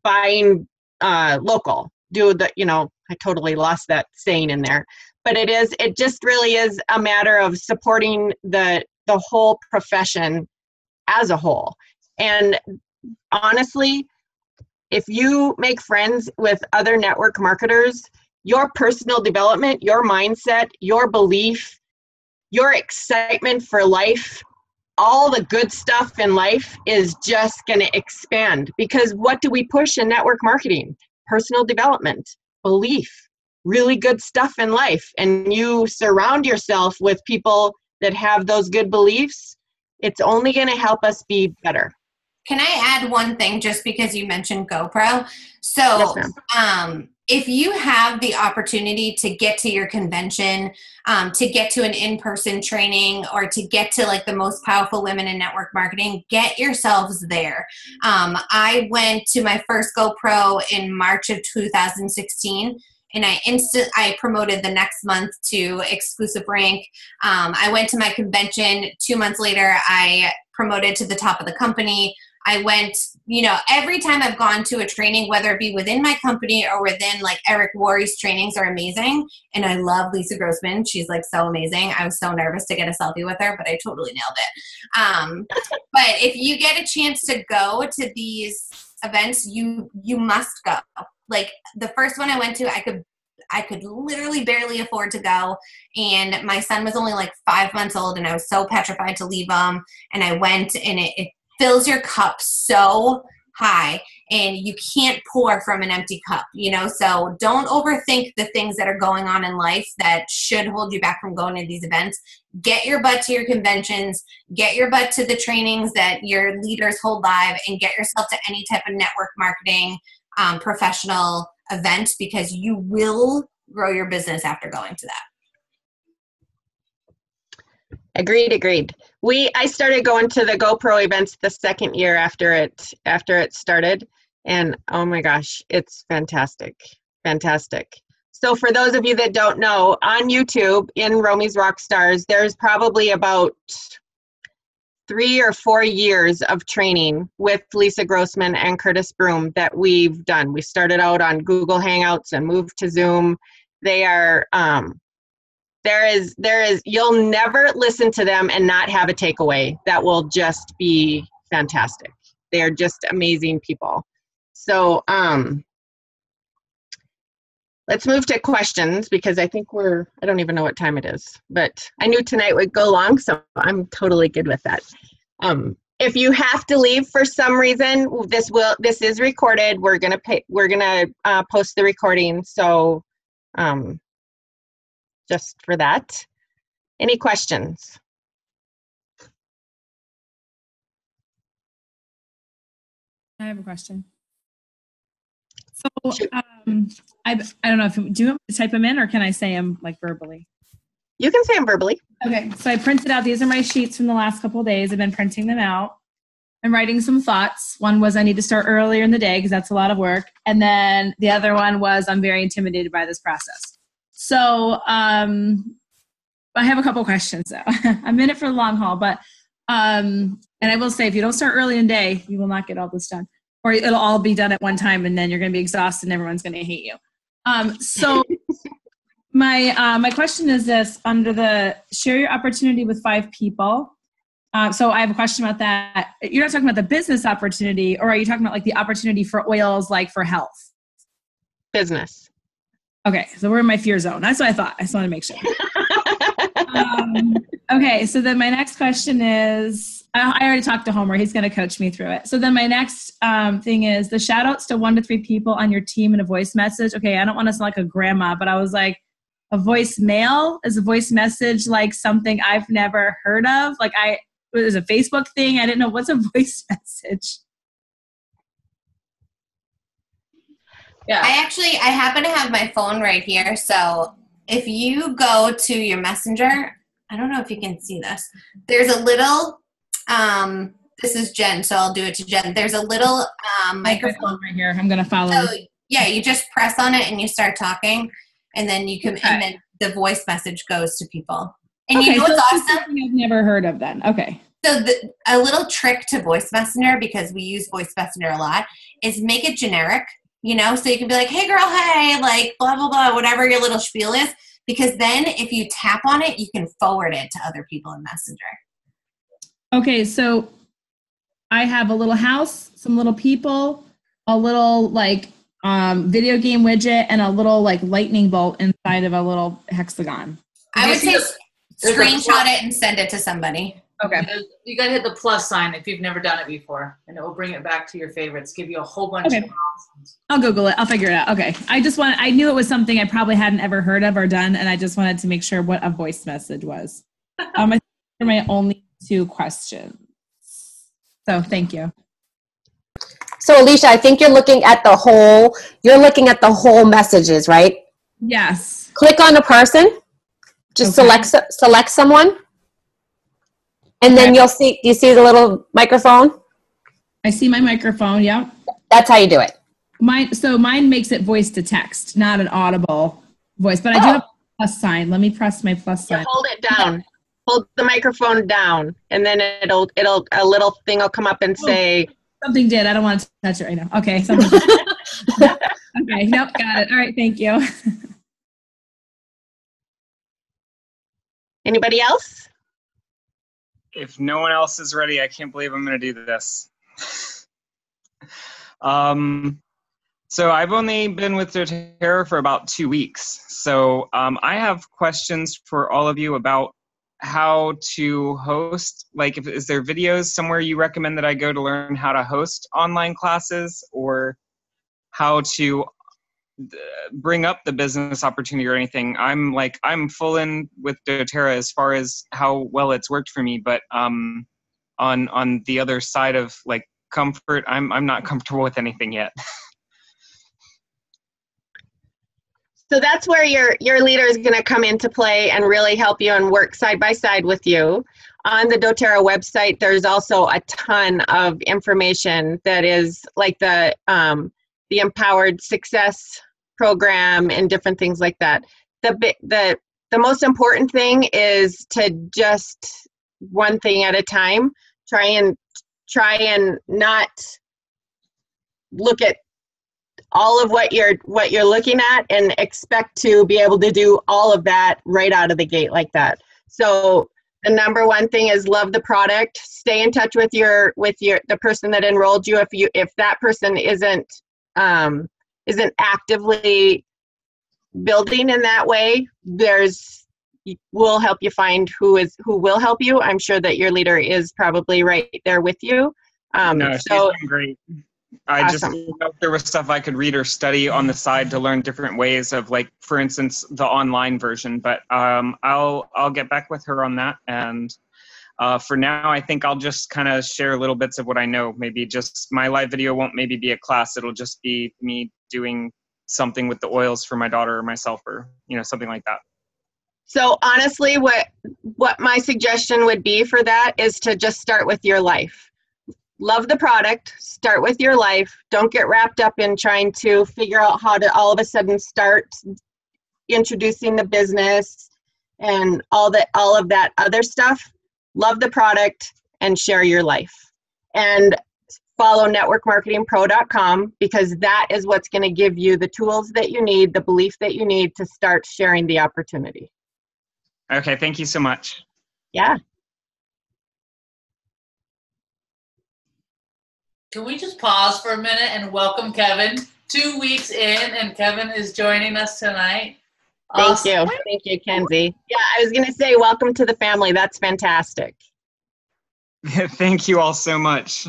A: buying local. I totally lost that saying in there. But it just really is a matter of supporting the whole profession as a whole. And honestly, if you make friends with other network marketers, your personal development, your mindset, your belief, your excitement for life, all the good stuff in life is just going to expand. Because what do we push in network marketing? Personal development, belief, really good stuff in life. And you surround yourself with people that have those good beliefs, It's only going to help us be better.
D: Can I add one thing just because you mentioned GoPro? So
A: Yes, ma'am.
D: If you have the opportunity to get to your convention, to get to an in-person training, or to get to like the most powerful women in network marketing, get yourselves there. I went to my first GoPro in March of 2016. And I promoted the next month to exclusive rank. I went to my convention. 2 months later, I promoted to the top of the company. I went, every time I've gone to a training, whether it be within my company or within like Eric Worre's trainings are amazing. And I love Lisa Grossman. She's like so amazing. I was so nervous to get a selfie with her, but I totally nailed it. But if you get a chance to go to these events, you must go. Like the first one I went to, I could literally barely afford to go. And my son was only like 5 months old and I was so petrified to leave him. And I went, and it fills your cup so high, and you can't pour from an empty cup, so don't overthink the things that are going on in life that should hold you back from going to these events. Get your butt to your conventions, get your butt to the trainings that your leaders hold live, and get yourself to any type of network marketing professional event, because you will grow your business after going to that.
A: Agreed. I started going to the GoPro events the second year after it started, and oh my gosh, it's fantastic. So for those of you that don't know, on YouTube in Romy's Rockstars, there's probably about 3 or 4 years of training with Lisa Grossman and Curtis Broom that we've done. We started out on Google Hangouts and moved to Zoom. They are there is you'll never listen to them and not have a takeaway that will just be fantastic. They're just amazing people. So let's move to questions, because I think I don't even know what time it is, but I knew tonight would go long, so I'm totally good with that. If you have to leave for some reason, this is recorded. We're gonna post the recording, so just for that. Any questions?
E: I have a question. So I don't know, do you want me to type them in, or can I say them like verbally?
A: You can say them verbally.
E: Okay, so I printed out, these are my sheets from the last couple of days. I've been printing them out. I'm writing some thoughts. One was I need to start earlier in the day because that's a lot of work. And then the other one was I'm very intimidated by this process. So I have a couple questions though. I'm in it for the long haul, but and I will say, if you don't start early in the day, you will not get all this done, or it'll all be done at one time, and then you're going to be exhausted and everyone's going to hate you. So my question is this: under the share your opportunity with 5 people. So I have a question about that. You're not talking about the business opportunity, or are you talking about like the opportunity for oils, like for health?
A: Business.
E: Okay, so we're in my fear zone. That's what I thought. I just want to make sure. Okay, so then my next question is, I already talked to Homer. He's going to coach me through it. So then my next thing is the shout outs to 1 to 3 people on your team in a voice message. Okay, I don't want to sound like a grandma, but I was like, a voicemail? Is a voice message like something I've never heard of? Like it was a Facebook thing. I didn't know. What's a voice message?
D: Yeah. I happen to have my phone right here. So if you go to your messenger, I don't know if you can see this. There's a little, this is Jen, so I'll do it to Jen. There's a little microphone
E: right here. I'm going to follow.
D: So, yeah, you just press on it and you start talking, and then you can, and then the voice message goes to people. And you know what's awesome?
E: I've never heard of then. Okay.
D: So a little trick to Voice Messenger, because we use Voice Messenger a lot, is make it generic. So you can be like, hey girl, hey, like blah, blah, blah, whatever your little spiel is, because then if you tap on it, you can forward it to other people in Messenger.
E: Okay, so I have a little house, some little people, a little like video game widget, and a little like lightning bolt inside of a little hexagon.
D: I would say screenshot it and send it to somebody.
E: Okay.
B: You got to hit the plus sign if you've never done it before, and it will bring it back to your favorites, give you a whole bunch of options.
E: I'll Google it. I'll figure it out. Okay. I knew it was something I probably hadn't ever heard of or done, and I just wanted to make sure what a voice message was. I think they're my only to questions. So thank you.
C: So Alicia, I think you're looking at the whole messages, right?
E: Yes.
C: Click on a person, just
E: Okay.
C: select someone, and then you see the little microphone?
E: I see my microphone, yep.
C: That's how you do it.
E: Mine makes it voice to text, not an audible voice, but I do have a plus sign. Let me press my plus sign.
A: Hold it down. Hold the microphone down, and then a little thing will come up and say,
E: Something did. I don't want to touch it right now. Okay. Okay. Nope. Got it. All right. Thank you.
A: anybody else?
F: If no one else is ready, I can't believe I'm going to do this. So I've only been with doTERRA for about 2 weeks. So I have questions for all of you about how to host. Like, is there videos somewhere you recommend that I go to learn how to host online classes, or how to bring up the business opportunity or anything? I'm full in with doTERRA as far as how well it's worked for me, but on the other side of like comfort, I'm not comfortable with anything yet.
A: So that's where your leader is going to come into play and really help you and work side by side with you. On the doTERRA website, there's also a ton of information that is like the Empowered Success program and different things like that. The most important thing is to just one thing at a time. Try and not look at all of what you're looking at and expect to be able to do all of that right out of the gate like that. So the number one thing is love the product. Stay in touch with the person that enrolled you. If that person isn't actively building in that way, we'll help you find who will help you. I'm sure that your leader is probably right there with you.
F: No, she's doing great. I
A: Awesome.
F: just didn't know if there was stuff I could read or study on the side to learn different ways of, like, for instance, the online version. But I'll get back with her on that. And for now, I think I'll just kind of share little bits of what I know. Maybe just my live video won't maybe be a class. It'll just be me doing something with the oils for my daughter or myself, or something like that.
A: So honestly, what my suggestion would be for that is to just start with your life. Love the product, start with your life. Don't get wrapped up in trying to figure out how to all of a sudden start introducing the business and all of that other stuff. Love the product and share your life. And follow networkmarketingpro.com, because that is what's going to give you the tools that you need, the belief that you need to start sharing the opportunity.
F: Okay, thank you so much.
A: Yeah.
B: Can we just pause for a minute and welcome Kevin? 2 weeks in, and Kevin is joining us tonight.
A: Thank you. Thank you, Kenzie. Yeah, I was going to say welcome to the family. That's fantastic.
F: Thank you all so much.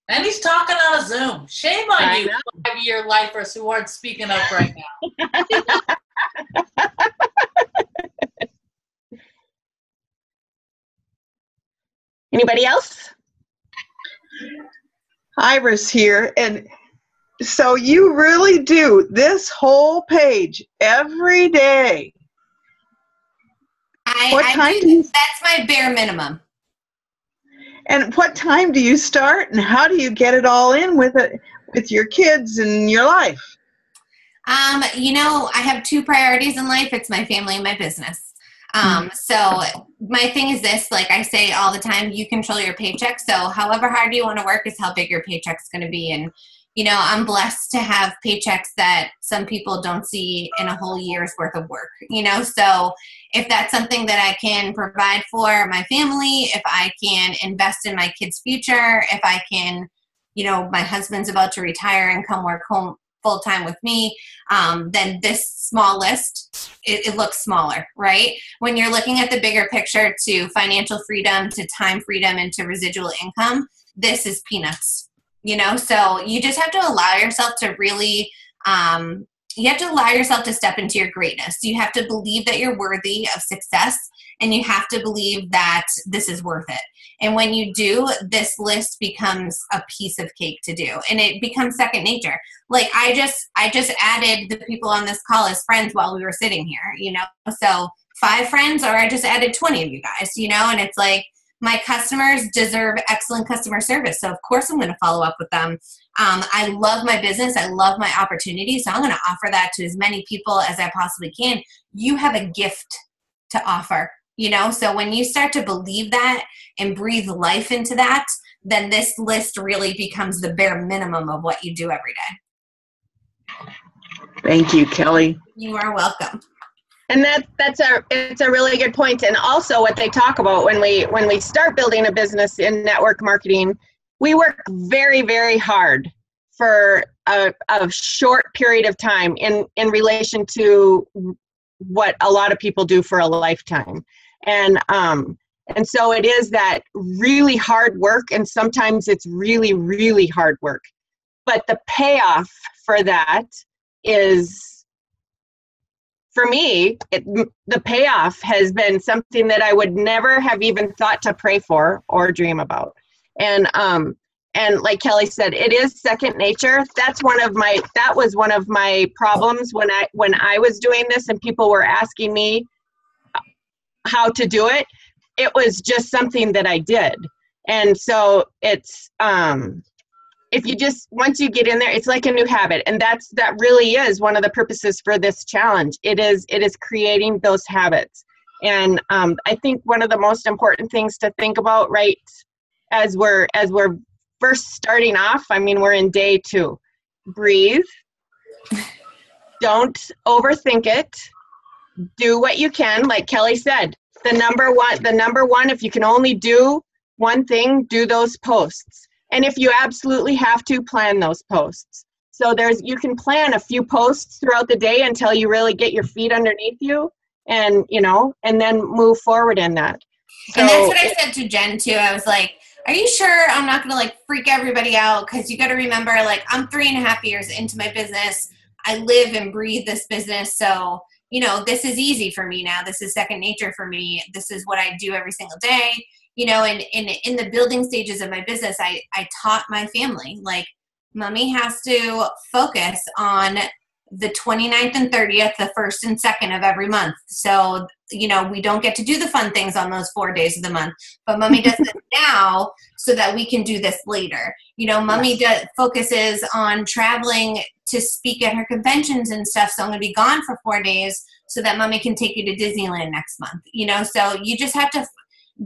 B: And he's talking on a Zoom. Shame on
A: I
B: you,
A: know.
B: 5-year lifers who aren't speaking up right now.
A: Anybody else?
G: Iris here, and so you really do this whole page every day.
D: That's my bare minimum.
G: And what time do you start, and how do you get it all in with your kids and your life?
D: I have 2 priorities in life. It's my family and my business. So my thing is this, like I say all the time, you control your paycheck. So however hard you want to work is how big your paycheck's going to be. And, I'm blessed to have paychecks that some people don't see in a whole year's worth of work, so if that's something that I can provide for my family, if I can invest in my kids' future, if I can, my husband's about to retire and come work home full time with me, then this small list, it looks smaller, right? When you're looking at the bigger picture to financial freedom, to time freedom, and to residual income, this is peanuts, so you just have to allow yourself to really you have to allow yourself to step into your greatness. You have to believe that you're worthy of success, and you have to believe that this is worth it. And when you do, this list becomes a piece of cake to do, and it becomes second nature. Like I just added the people on this call as friends while we were sitting here, you know, so 5 friends, or I just added 20 of you guys, you know, and it's like, my customers deserve excellent customer service. So of course I'm going to follow up with them. I love my business. I love my opportunity. So I'm going to offer that to as many people as I possibly can. You have a gift to offer, you know? So when you start to believe that and breathe life into that, then this list really becomes the bare minimum of what you do every day.
G: Thank you, Kelly.
D: You are welcome.
A: And it's a really good point. And also what they talk about when we start building a business in network marketing, we work very, very hard for a short period of time in relation to what a lot of people do for a lifetime. And so it is that really hard work, and sometimes it's really, really hard work. But the payoff for that is, for me, the payoff has been something that I would never have even thought to pray for or dream about. And like Kelly said, it is second nature. That was one of my problems when I was doing this and people were asking me how to do it. It was just something that I did. And so it's, if you just, once you get in there, it's like a new habit. And that really is one of the purposes for this challenge. It is creating those habits. And I think one of the most important things to think about, right, as we're first starting off, I mean, we're in day 2. Breathe. Don't overthink it. Do what you can. Like Kelly said, the number one, if you can only do one thing, do those posts. And if you absolutely have to, plan those posts. So you can plan a few posts throughout the day until you really get your feet underneath you, and then move forward in that. So,
D: and that's what I said to Jen too. I was like, are you sure I'm not going to like freak everybody out? Because you got to remember, like, I'm 3.5 years into my business. I live and breathe this business. So, this is easy for me now. This is second nature for me. This is what I do every single day. And in the building stages of my business, I taught my family, like, mommy has to focus on the 29th and 30th, the 1st and 2nd of every month. So, we don't get to do the fun things on those 4 days of the month, but mommy does this now so that we can do this later. Mommy focuses on traveling to speak at her conventions and stuff. So I'm going to be gone for 4 days so that mommy can take you to Disneyland next month. So you just have to,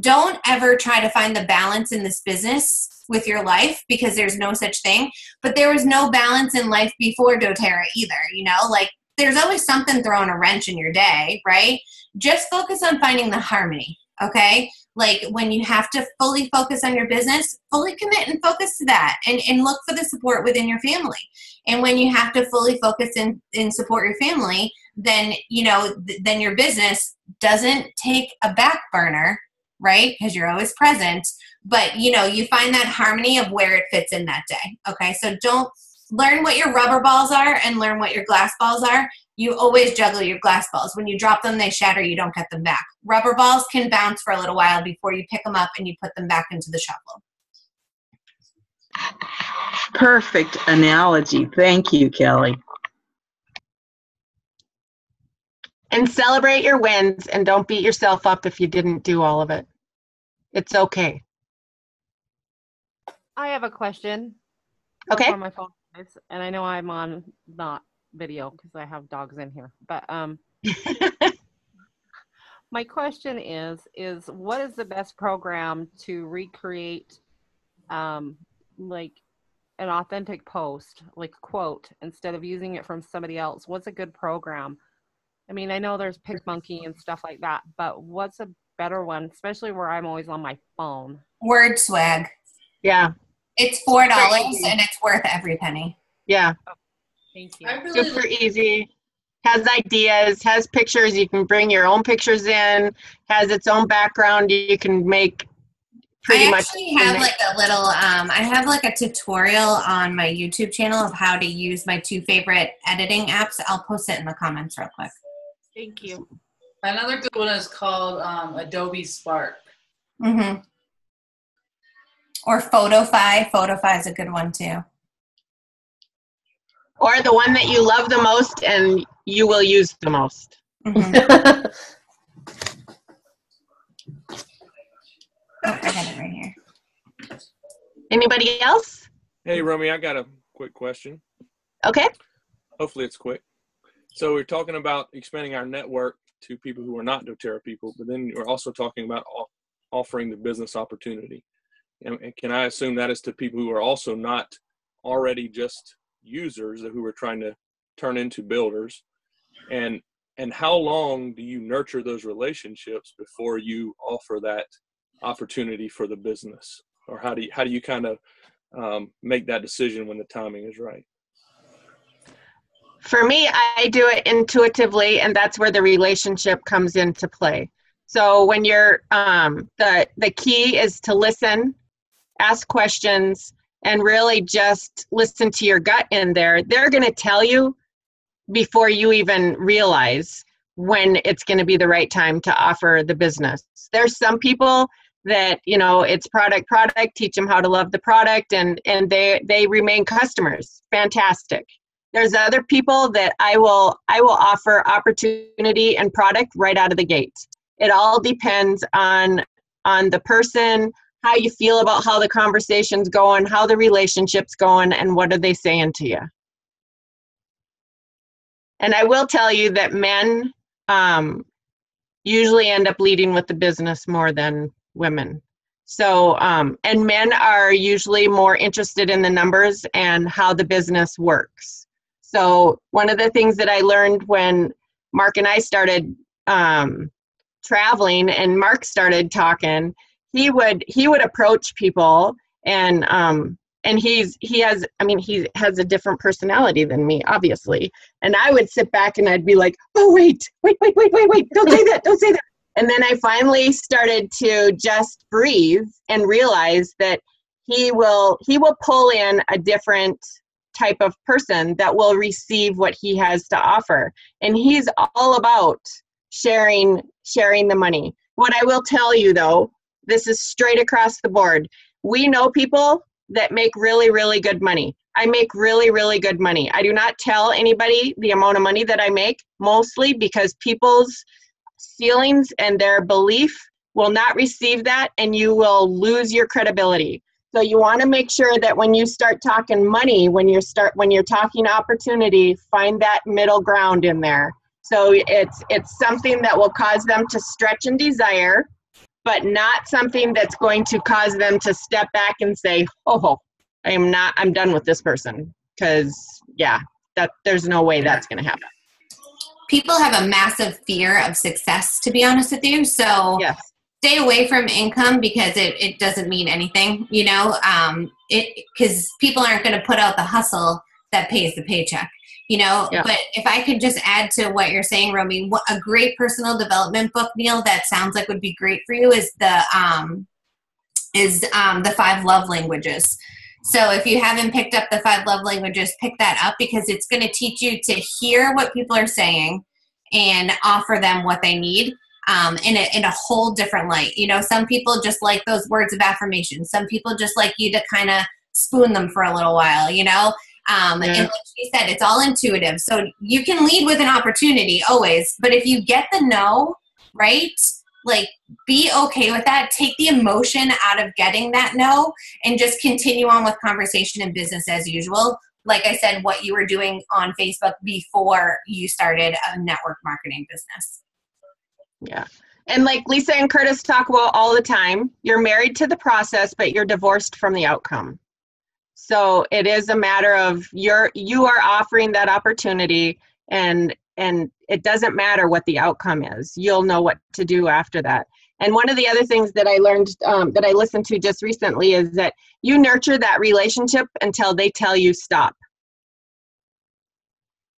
D: don't ever try to find the balance in this business with your life, because there's no such thing. But there was no balance in life before doTERRA either, like, there's always something throwing a wrench in your day, right? Just focus on finding the harmony, okay? Like, when you have to fully focus on your business, fully commit and focus to that, and look for the support within your family. And when you have to fully focus and support your family, then, then your business doesn't take a back burner, right? Because you're always present, but you find that harmony of where it fits in that day. Okay. So don't learn what your rubber balls are and learn what your glass balls are. You always juggle your glass balls. When you drop them, they shatter. You don't get them back. Rubber balls can bounce for a little while before you pick them up and you put them back into the shuffle.
G: Perfect analogy. Thank you, Kelly.
A: And celebrate your wins, and don't beat yourself up if you didn't do all of it. It's okay.
H: I have a question.
A: Okay.
H: On my phone, and I know I'm on not video because I have dogs in here. But my question is what is the best program to recreate like an authentic post, like a quote, instead of using it from somebody else? What's a good program? I mean, I know there's PicMonkey and stuff like that, but what's a better one, especially where I'm always on my phone?
D: Word Swag.
A: Yeah.
D: It's $4 and it's worth every penny.
A: Yeah.
H: Oh, thank you.
A: Super easy. Has ideas, has pictures. You can bring your own pictures in, has its own background. You can make pretty
D: I
A: much.
D: actually have like a little, I have like a tutorial on my YouTube channel of how to use my 2 favorite editing apps. I'll post it in the comments real quick.
A: Thank you.
B: Another good one is called Adobe Spark.
D: Mm-hmm. Or Photofy. Photofy is a good one too.
A: Or the one that you love the most and you will use the most.
D: Mm-hmm. Oh, I got it right here.
A: Anybody else?
I: Hey, Romy, I got a quick question.
A: Okay.
I: Hopefully it's quick. So we're talking about expanding our network to people who are not doTERRA people, but then we're also talking about offering the business opportunity. And can I assume that is to people who are also not already just users, who are trying to turn into builders? And how long do you nurture those relationships before you offer that opportunity for the business? Or how do you kind of make that decision when the timing is right?
A: For me, I do it intuitively, and that's where the relationship comes into play. So when you're, the key is to listen, ask questions, and really just listen to your gut in there. They're going to tell you before you even realize when it's going to be the right time to offer the business. There's some people that, you know, it's product, teach them how to love the product, and they remain customers. Fantastic. There's other people that I will offer opportunity and product right out of the gate. It all depends on the person, how you feel about how the conversation's going, how the relationship's going, and what are they saying to you. And I will tell you that men usually end up leading with the business more than women. So, and men are usually more interested in the numbers and how the business works. So one of the things that I learned when Mark and I started traveling and Mark started talking, he would approach people and he has a different personality than me, obviously. And I would sit back and I'd be like, oh, wait, don't say that. And then I finally started to just breathe and realize that he will pull in a different type of person that will receive what he has to offer. And he's all about sharing the money. What I will tell you though, this is straight across the board. We know people that make really, really good money. I make really, really good money. I do not tell anybody the amount of money that I make, mostly because people's feelings and their belief will not receive that, and you will lose your credibility. So you want to make sure that when you start talking money, when you're talking opportunity, find that middle ground in there. So it's something that will cause them to stretch and desire, but not something that's going to cause them to step back and say, oh, I'm done with this person. Because there's no way that's going to happen.
D: People have a massive fear of success, to be honest with you. So yes. Stay away from income because it doesn't mean anything, you know, because people aren't going to put out the hustle that pays the paycheck, you know. Yeah. But if I could just add to what you're saying, Romy, a great personal development book, Neil, that sounds like would be great for you is the 5 Love Languages. So if you haven't picked up the 5 Love Languages, pick that up because it's going to teach you to hear what people are saying and offer them what they need in a whole different light. You know, some people just like those words of affirmation. Some people just like you to kind of spoon them for a little while, you know. And like she said, it's all intuitive. So you can lead with an opportunity always, but if you get the no, right, like be okay with that. Take the emotion out of getting that no and just continue on with conversation and business as usual. Like I said, what you were doing on Facebook before you started a network marketing business.
A: Yeah. And like Lisa and Curtis talk about all the time, you're married to the process, but you're divorced from the outcome. So it is a matter of you are offering that opportunity, and it doesn't matter what the outcome is. You'll know what to do after that. And one of the other things that I learned that I listened to just recently is that you nurture that relationship until they tell you stop.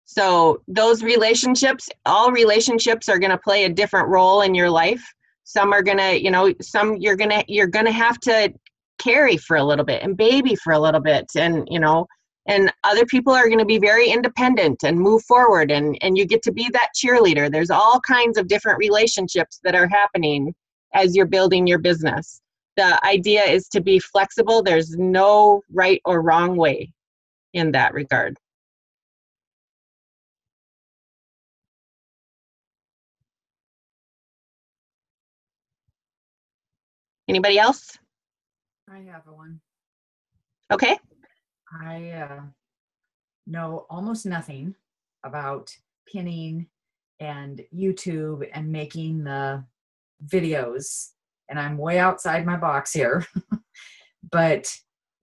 A: So those relationships, all relationships are going to play a different role in your life. Some are gonna, you know, some you're gonna have to carry for a little bit and baby for a little bit, and you know, and other people are going to be very independent and move forward, and you get to be that cheerleader. There's all kinds of different relationships that are happening as you're building your business. The idea is to be flexible. There's no right or wrong way in that regard. Anybody else?
J: I have one.
A: Okay.
J: I know almost nothing about pinning and YouTube and making the videos, and I'm way outside my box here. But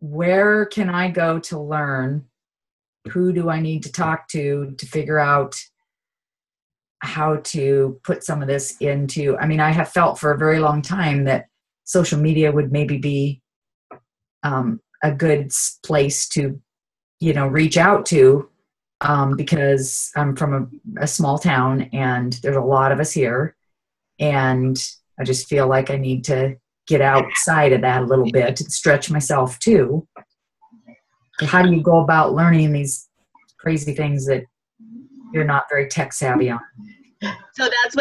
J: where can I go to learn? Who do I need to talk to figure out how to put some of this into? I mean, I have felt for a very long time that social media would maybe be a good place to, you know, reach out to, because I'm from a small town and there's a lot of us here, and I just feel like I need to get outside of that a little bit and stretch myself too. So how do you go about learning these crazy things that you're not very tech savvy on?
A: So that's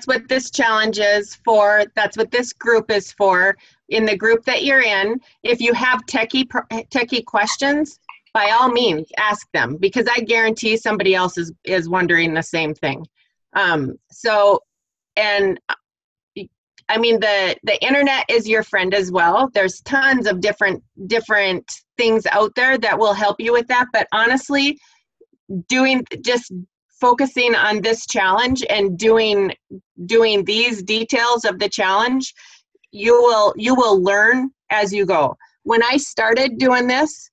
A: what this challenge is for. That's what this group is for. In the group that you're in, if you have techie questions, by all means ask them, because I guarantee somebody else is wondering the same thing. So, and I mean, the internet is your friend as well. There's tons of different things out there that will help you with that. But honestly, just focusing on this challenge and doing these details of the challenge, you will learn as you go. When I started doing this,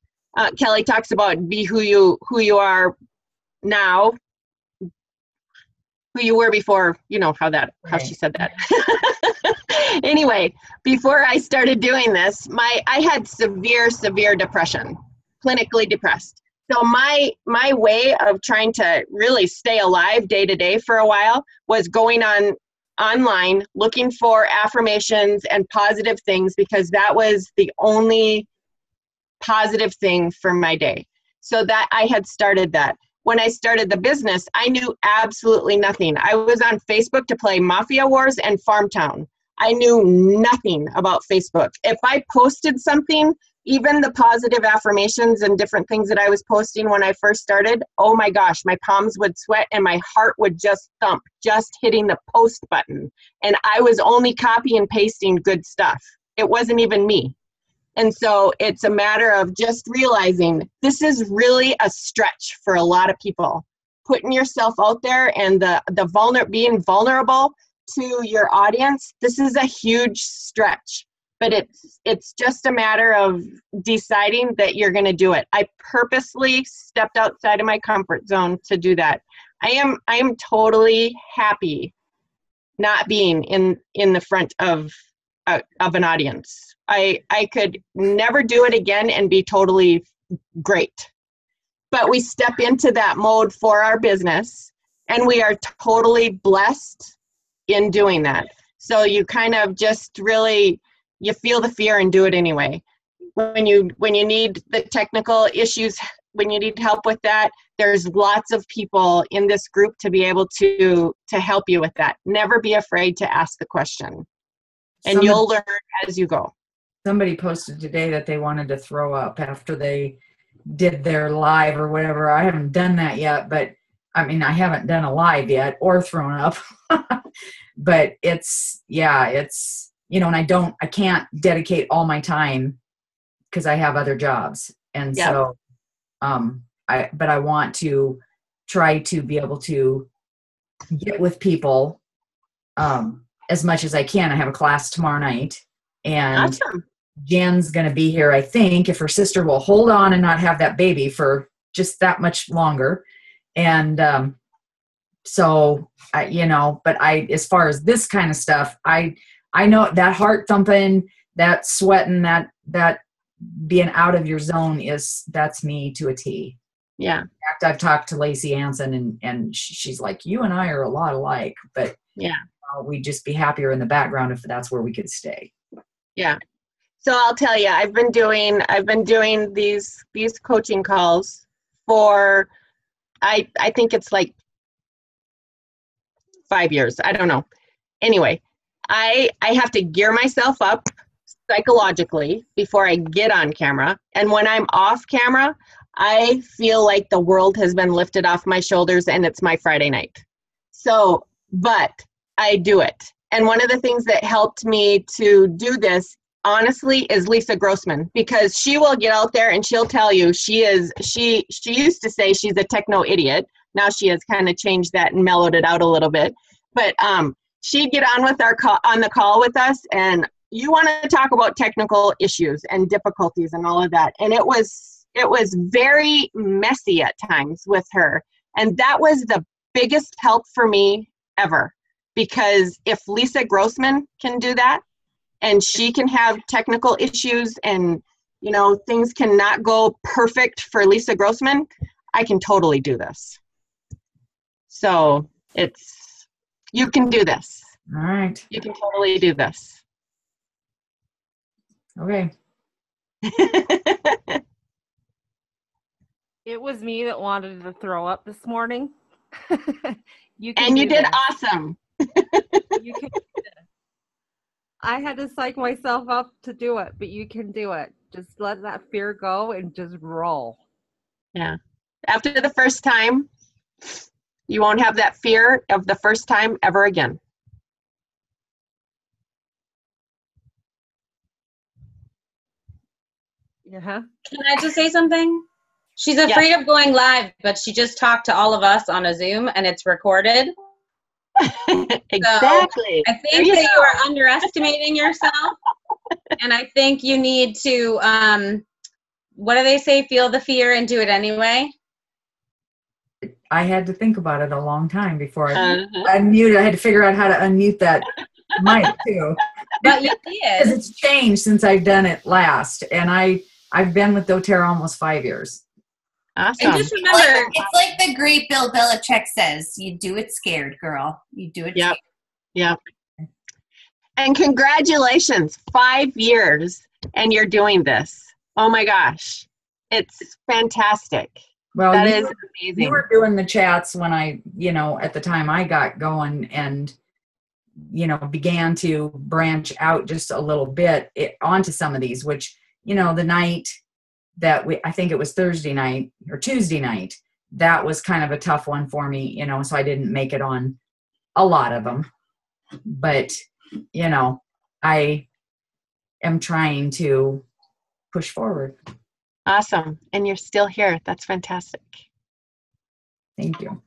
A: Kelly talks about be who you are now, who you were before. You know how she said that. Anyway, before I started doing this, I had severe depression, clinically depressed. So my way of trying to really stay alive day to day for a while was going online, looking for affirmations and positive things, because that was the only positive thing for my day. So that I had started that. When I started the business, I knew absolutely nothing. I was on Facebook to play Mafia Wars and Farmtown. I knew nothing about Facebook. If I posted something, even the positive affirmations and different things that I was posting when I first started, oh my gosh, my palms would sweat and my heart would just thump, just hitting the post button. And I was only copy and pasting good stuff. It wasn't even me. And so it's a matter of just realizing this is really a stretch for a lot of people. Putting yourself out there and being vulnerable to your audience, this is a huge stretch. But it's just a matter of deciding that you're going to do it. I purposely stepped outside of my comfort zone to do that. I am totally happy not being in the front of an audience. I could never do it again and be totally great. But we step into that mode for our business, and we are totally blessed in doing that. So you kind of just really, you feel the fear and do it anyway. When you need the technical issues, when you need help with that, there's lots of people in this group to be able to help you with that. Never be afraid to ask the question, and you'll learn as you go.
J: Somebody posted today that they wanted to throw up after they did their live or whatever. I haven't done that yet, but I mean, I haven't done a live yet or thrown up. But it's, you know, and I can't dedicate all my time because I have other jobs. And so, but I want to try to be able to get with people as much as I can. I have a class tomorrow night, and
A: awesome.
J: Jen's going to be here, I think, if her sister will hold on and not have that baby for just that much longer. And so, you know, but as far as this kind of stuff, I know that heart thumping, that sweating, that being out of your zone that's me to a T.
A: Yeah.
J: In fact, I've talked to Lacey Anson, and she's like, you and I are a lot alike, but
A: yeah,
J: we'd just be happier in the background if that's where we could stay.
A: Yeah. So I'll tell you, I've been doing these coaching calls for, I think it's like 5 years. I don't know. Anyway, I have to gear myself up psychologically before I get on camera. And when I'm off camera, I feel like the world has been lifted off my shoulders and it's my Friday night. So, but I do it. And one of the things that helped me to do this, honestly, is Lisa Grossman, because she will get out there and she'll tell you she used to say she's a techno idiot. Now she has kind of changed that and mellowed it out a little bit. But she'd get on with on the call with us, and you want to talk about technical issues and difficulties and all of that. And it was very messy at times with her. And that was the biggest help for me ever. Because if Lisa Grossman can do that, and she can have technical issues and, you know, things cannot go perfect for Lisa Grossman, I can totally do this. So you can do this.
J: All right.
A: You can totally do this.
J: Okay.
H: It was me that wanted to throw up this morning. You
A: did awesome.
H: You can do this. I had to psych myself up to do it, but you can do it. Just let that fear go and just roll.
A: Yeah. After the first time, you won't have that fear of the first time ever again.
H: Yeah.
K: Can I just say something? She's afraid of going live, but she just talked to all of us on a Zoom and it's recorded.
A: Exactly.
K: So I think that you are underestimating yourself. And I think you need to, what do they say? Feel the fear and do it anyway.
J: I had to think about it a long time before I unmuted. I had to figure out how to unmute that mic too.
K: But you did.
J: Because it's changed since I've done it last. And I've been with doTERRA almost 5 years.
A: Awesome.
K: And just remember,
D: it's like the great Bill Belichick says, you do it scared, girl. You do it scared.
A: Yep. And congratulations, 5 years and you're doing this. Oh my gosh. It's fantastic.
J: Well,
A: that is amazing.
J: You were doing the chats when I, at the time I got going and, began to branch out just a little bit onto some of these, which, the night that I think it was Thursday night or Tuesday night, that was kind of a tough one for me, so I didn't make it on a lot of them. But, I am trying to push forward.
A: Awesome. And you're still here. That's fantastic.
J: Thank you.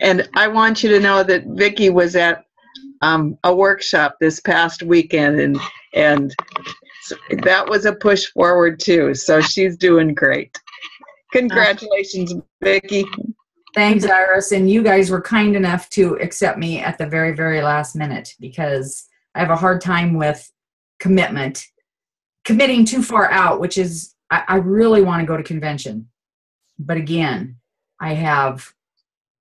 G: And I want you to know that Vicki was at a workshop this past weekend, and so that was a push forward too. So she's doing great. Congratulations, Vicki.
J: Thanks, Iris. And you guys were kind enough to accept me at the very, very last minute, because I have a hard time with committing too far out, which is, I really want to go to convention. But again, I have,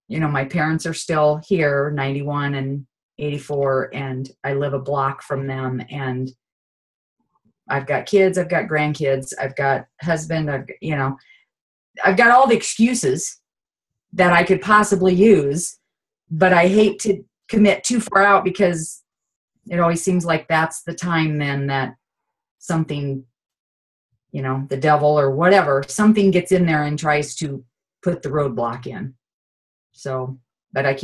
J: my parents are still here, 91 and 84, and I live a block from them. And I've got kids, I've got grandkids, I've got husband, I've got all the excuses that I could possibly use, but I hate to commit too far out, because it always seems like that's the time then that something, the devil or whatever, something gets in there and tries to put the roadblock in. So, but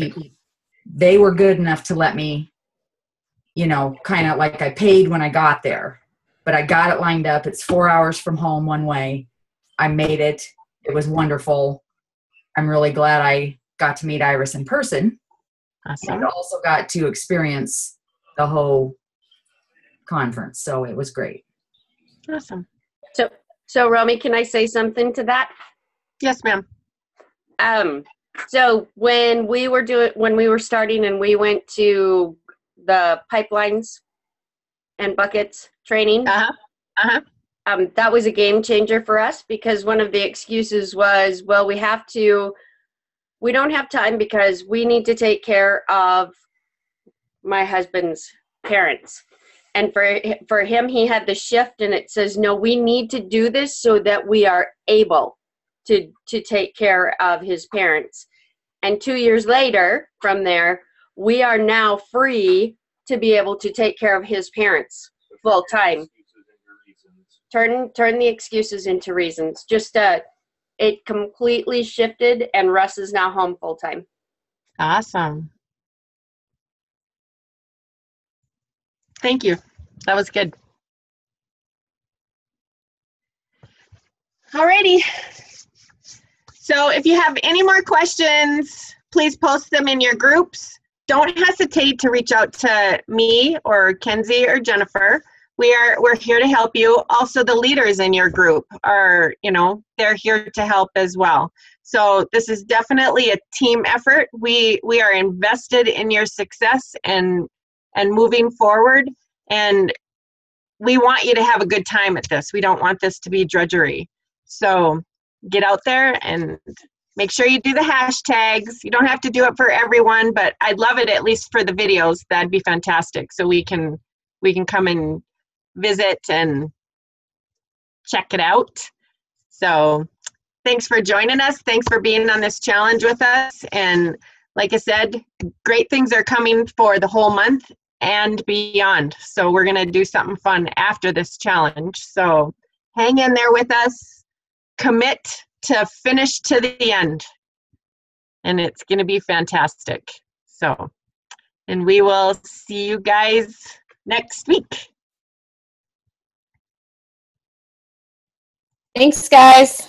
J: they were good enough to let me, kind of like I paid when I got there, but I got it lined up. It's 4 hours from home one way. I made it. It was wonderful. I'm really glad I got to meet Iris in person.
A: Awesome.
J: And also got to experience the whole conference. So it was great.
A: Awesome.
L: So Romy, can I say something to that?
A: Yes, ma'am.
L: So when we were starting and we went to the pipelines and buckets training, that was a game changer for us, because one of the excuses was, well, we don't have time because we need to take care of my husband's parents. And for him, he had the shift, and it says, no, we need to do this so that we are able to take care of his parents. And 2 years later from there, we are now free to be able to take care of his parents full time. Turn the excuses into reasons. Just it completely shifted, and Russ is now home full time.
A: Awesome. Thank you. That was good. Alrighty. So if you have any more questions, please post them in your groups. Don't hesitate to reach out to me or Kenzie or Jennifer. We're here to help you. Also, the leaders in your group are, they're here to help as well. So this is definitely a team effort. We are invested in your success and moving forward. And we want you to have a good time at this. We don't want this to be drudgery. So get out there and make sure you do the hashtags. You don't have to do it for everyone, but I'd love it at least for the videos. That'd be fantastic. So we can come and visit and check it out. So thanks for joining us. Thanks for being on this challenge with us. And like I said, great things are coming for the whole month and beyond. So we're going to do something fun after this challenge. So hang in there with us. Commit to finish to the end. And it's going to be fantastic. So, and we will see you guys next week.
C: Thanks, guys.